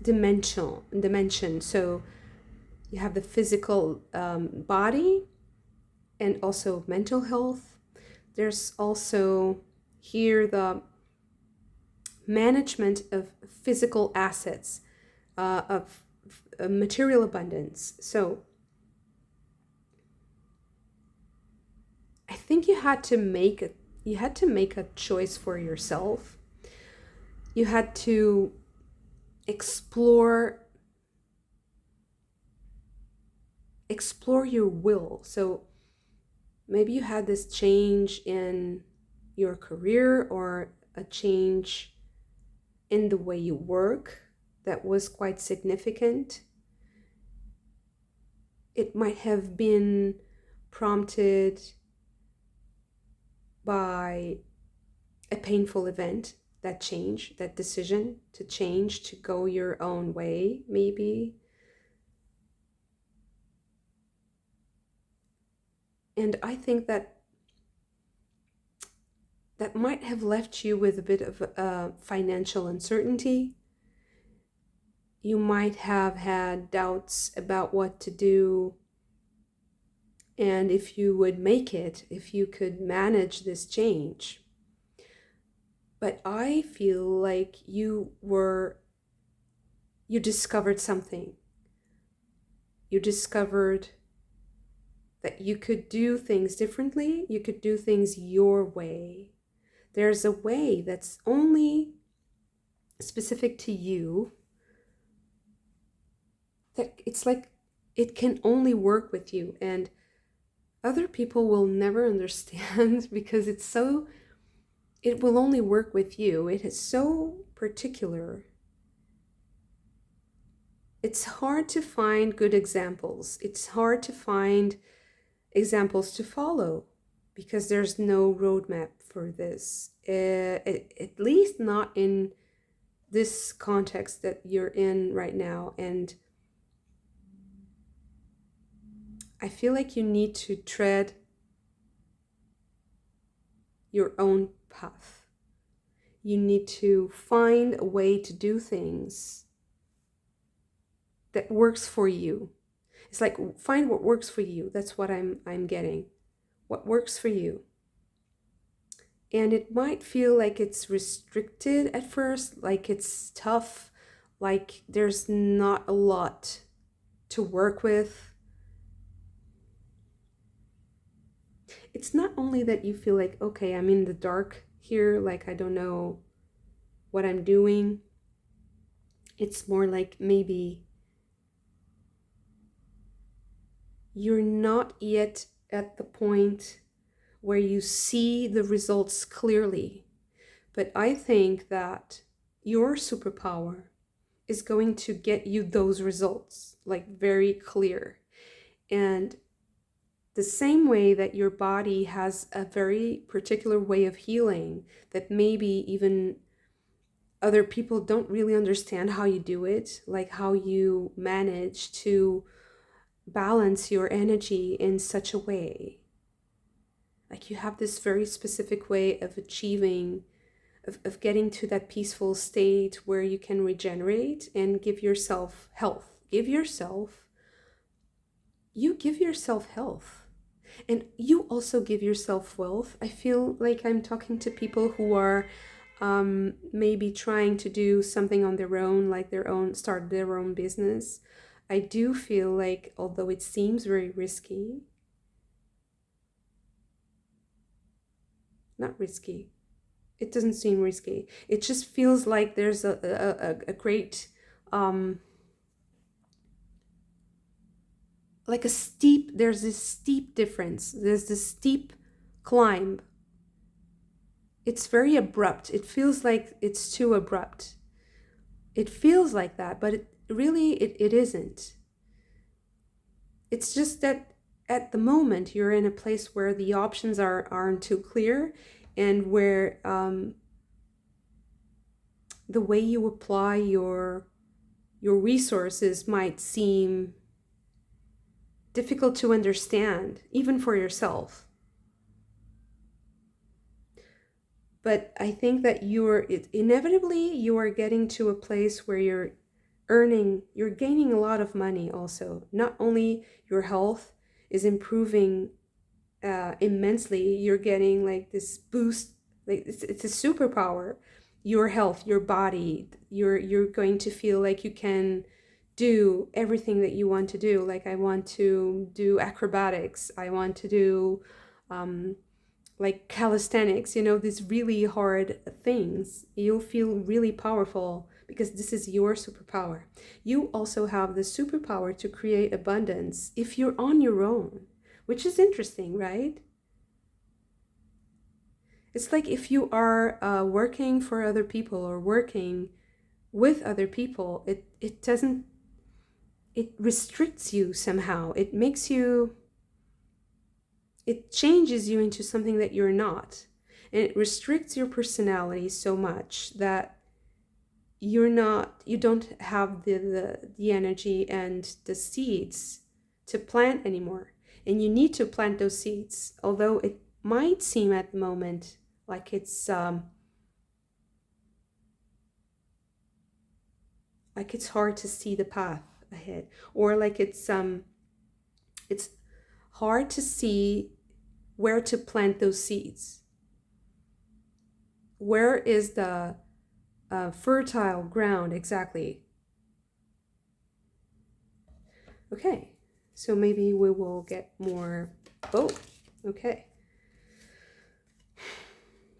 dimension. So you have the physical body and also mental health. There's also here the management of physical assets, of material abundance. So I think you had to make a choice for yourself. You had to explore your will. So maybe you had this change in your career or a change in the way you work that was quite significant. It might have been prompted by a painful event, that change, that decision to change, to go your own way, maybe. And I think that might have left you with a bit of financial uncertainty. You might have had doubts about what to do and if you would make it, if you could manage this change. But I feel like you discovered something. You discovered that you could do things differently. You could do things your way. There's a way that's only specific to you. That it's like it can only work with you, and other people will never understand because it will only work with you. It is so particular. It's hard to find good examples. It's hard to find examples to follow because there's no roadmap for this, at least not in this context that you're in right now. And I feel like you need to tread your own path. You need to find a way to do things that works for you. It's like, find what works for you. That's what I'm getting. What works for you. And it might feel like it's restricted at first, like it's tough, like there's not a lot to work with. It's not only that you feel like, okay, I'm in the dark here, like I don't know what I'm doing. It's more like maybe you're not yet at the point where you see the results clearly. But I think that your superpower is going to get you those results, like very clear. And the same way that your body has a very particular way of healing that maybe even other people don't really understand how you do it, like how you manage to balance your energy in such a way. Like you have this very specific way of achieving, of getting to that peaceful state where you can regenerate and give yourself health. You give yourself health. And you also give yourself wealth. I feel like I'm talking to people who are maybe trying to do something on their own, like start their own business. I do feel like, although it seems very risky, not risky, it doesn't seem risky. It just feels like there's a great, like there's this steep difference. There's this steep climb. It's very abrupt. It feels like it's too abrupt. It feels like that, but it isn't. It's just that at the moment you're in a place where the options aren't too clear, and where the way you apply your resources might seem difficult to understand, even for yourself. But I think that inevitably you are getting to a place where you're gaining a lot of money also. Not only your health is improving immensely, you're getting like this boost, like it's a superpower. Your health, your body, you're going to feel like you can do everything that you want to do. Like, I want to do acrobatics, I want to do like calisthenics, these really hard things. You'll feel really powerful because this is your superpower. You also have the superpower to create abundance if you're on your own, which is interesting, right? It's like if you are working for other people or working with other people, it restricts you somehow. It changes you into something that you're not. And it restricts your personality so much that you don't have the energy and the seeds to plant anymore. And you need to plant those seeds, although it might seem at the moment like it's hard to see the path ahead, or like it's hard to see where to plant those seeds. Where is the fertile ground exactly? Okay, so maybe we will get more. Oh, okay.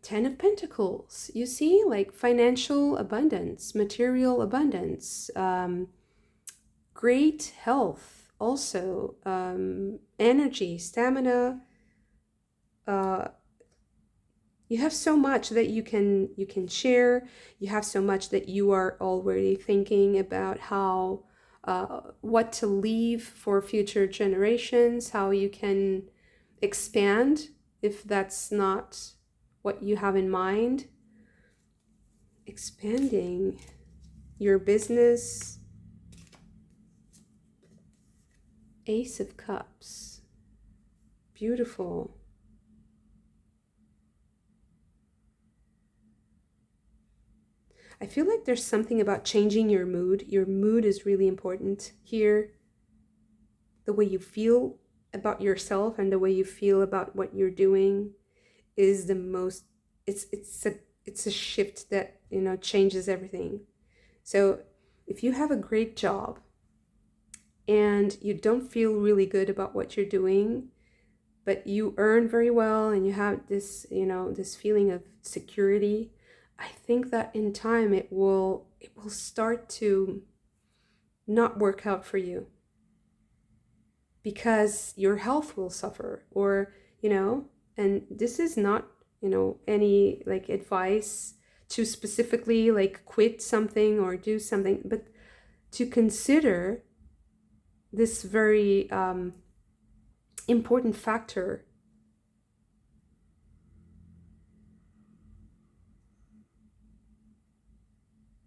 10 of Pentacles. You see, like financial abundance, material abundance, great health, also energy, stamina. You have so much that you can share. You have so much that you are already thinking about how what to leave for future generations, how you can expand if that's not what you have in mind. Expanding your business. Ace of Cups. Beautiful. I feel like there's something about changing your mood. Your mood is really important here. The way you feel about yourself and the way you feel about what you're doing is the most, it's a shift that, changes everything. So if you have a great job and you don't feel really good about what you're doing, but you earn very well and you have this, this feeling of security, I think that in time it will start to not work out for you, because your health will suffer, or and this is not any like advice to specifically like quit something or do something, but to consider this very important factor.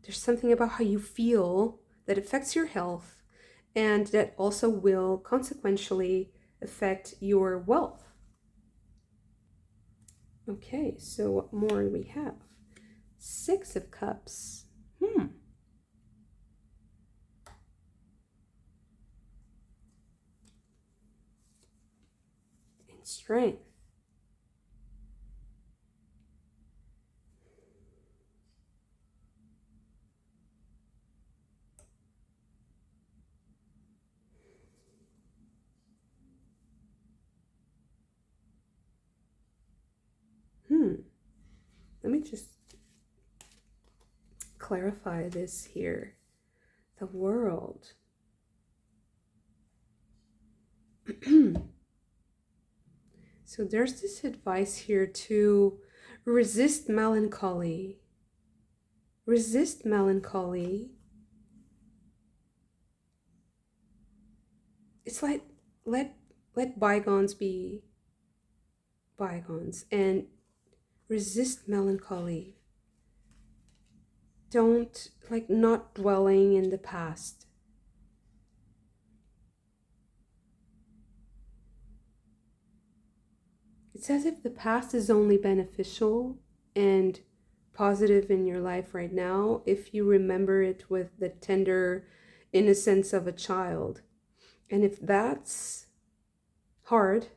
There's something about how you feel that affects your health, and that also will consequentially affect your wealth. Okay, so what more do we have? Six of Cups. And Strength. Let me just clarify this here. The World. So there's this advice here to resist melancholy. Resist melancholy. It's like let let bygones be bygones and resist melancholy. Don't, like, not dwelling in the past. It's as if the past is only beneficial and positive in your life right now if you remember it with the tender innocence of a child. And if that's hard,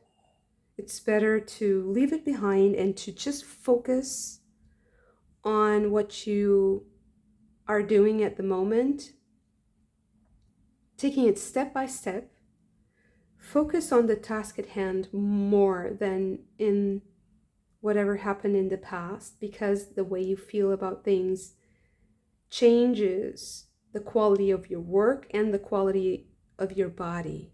it's better to leave it behind and to just focus on what you are doing at the moment, taking it step by step. Focus on the task at hand more than in whatever happened in the past, because the way you feel about things changes the quality of your work and the quality of your body.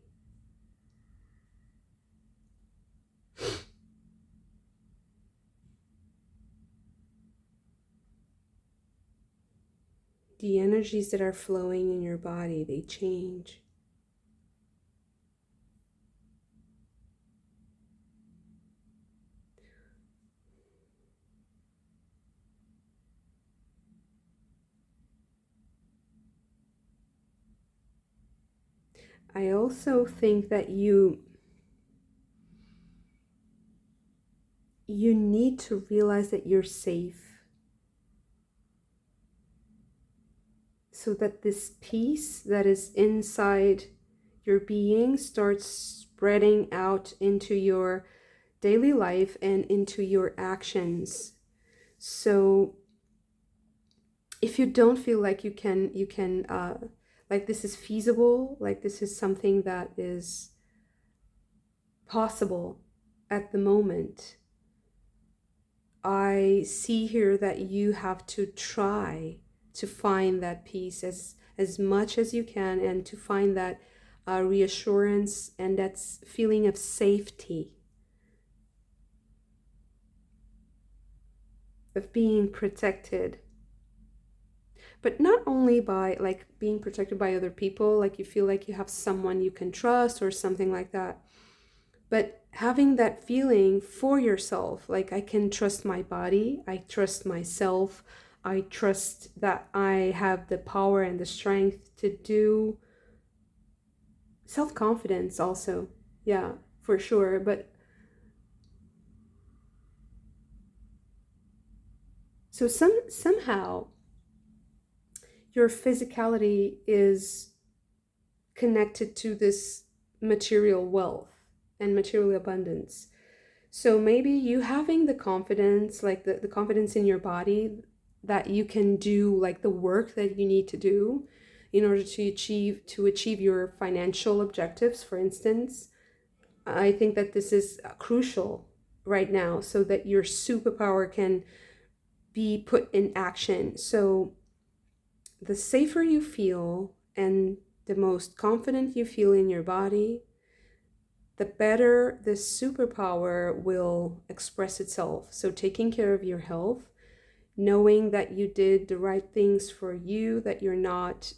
The energies that are flowing in your body, they change. I also think that you need to realize that you're safe, so that this peace that is inside your being starts spreading out into your daily life and into your actions. So if you don't feel like you can like this is feasible, like this is something that is possible at the moment, I see here that you have to try to find that peace as much as you can, and to find that reassurance and that feeling of safety, of being protected. But not only by, like, being protected by other people, like you feel like you have someone you can trust or something like that, but having that feeling for yourself, like, I can trust my body, I trust myself, I trust that I have the power and the strength to do. Self-confidence also, yeah, for sure. But so somehow your physicality is connected to this material wealth and material abundance. So maybe you having the confidence, like the confidence in your body, that you can do like the work that you need to do in order to achieve your financial objectives, for instance. I think that this is crucial right now, so that your superpower can be put in action. So the safer you feel and the most confident you feel in your body, the better this superpower will express itself. So taking care of your health, knowing that you did the right things for you, that you're not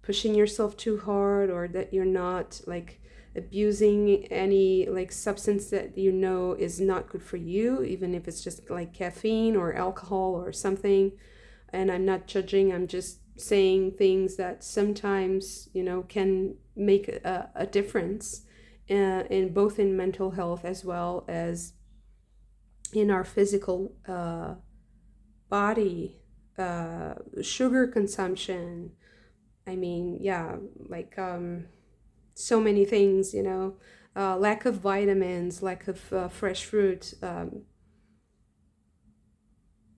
pushing yourself too hard, or that you're not like abusing any like substance that you know is not good for you, even if it's just like caffeine or alcohol or something. And I'm not judging, I'm just saying things that sometimes, can make a difference in both in mental health as well as in our physical body. Sugar consumption, I mean, yeah, like so many things, lack of vitamins, lack of fresh fruit.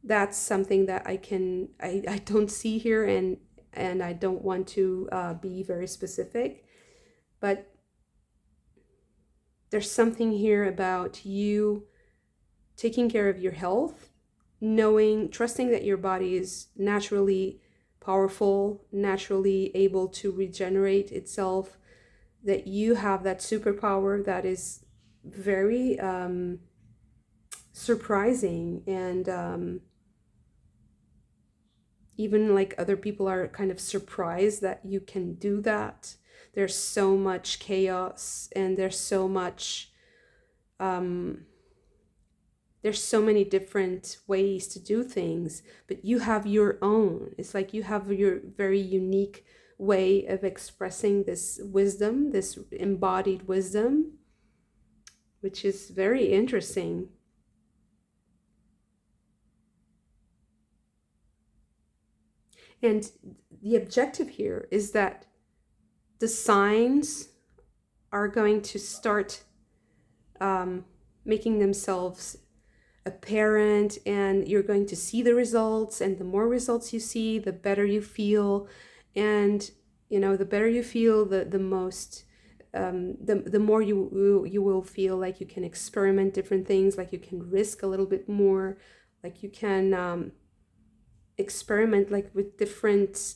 That's something that I don't see here, and I don't want to be very specific, but there's something here about you taking care of your health, knowing, trusting that your body is naturally powerful, naturally able to regenerate itself, that you have that superpower that is very surprising and even like other people are kind of surprised that you can do that. There's so much chaos, and there's so much there's so many different ways to do things, but you have your own. It's like you have your very unique way of expressing this wisdom, this embodied wisdom, which is very interesting. And the objective here is that the signs are going to start making themselves apparent, and you're going to see the results, and the more results you see, the better you feel. And the better you feel, the most the more you will feel like you can experiment different things, like you can risk a little bit more, like you can experiment like with different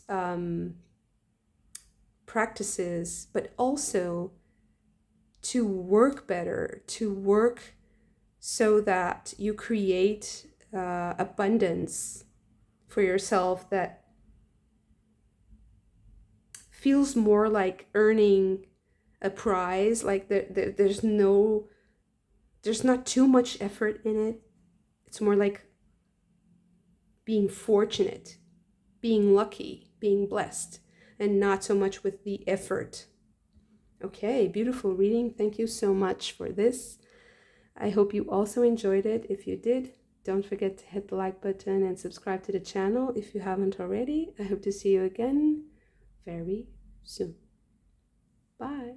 practices, but also to work better, to work so that you create abundance for yourself that feels more like earning a prize. Like there's not too much effort in it. It's more like being fortunate, being lucky, being blessed, and not so much with the effort. Okay, beautiful reading. Thank you so much for this. I hope you also enjoyed it. If you did, don't forget to hit the like button and subscribe to the channel if you haven't already. I hope to see you again very soon. Bye.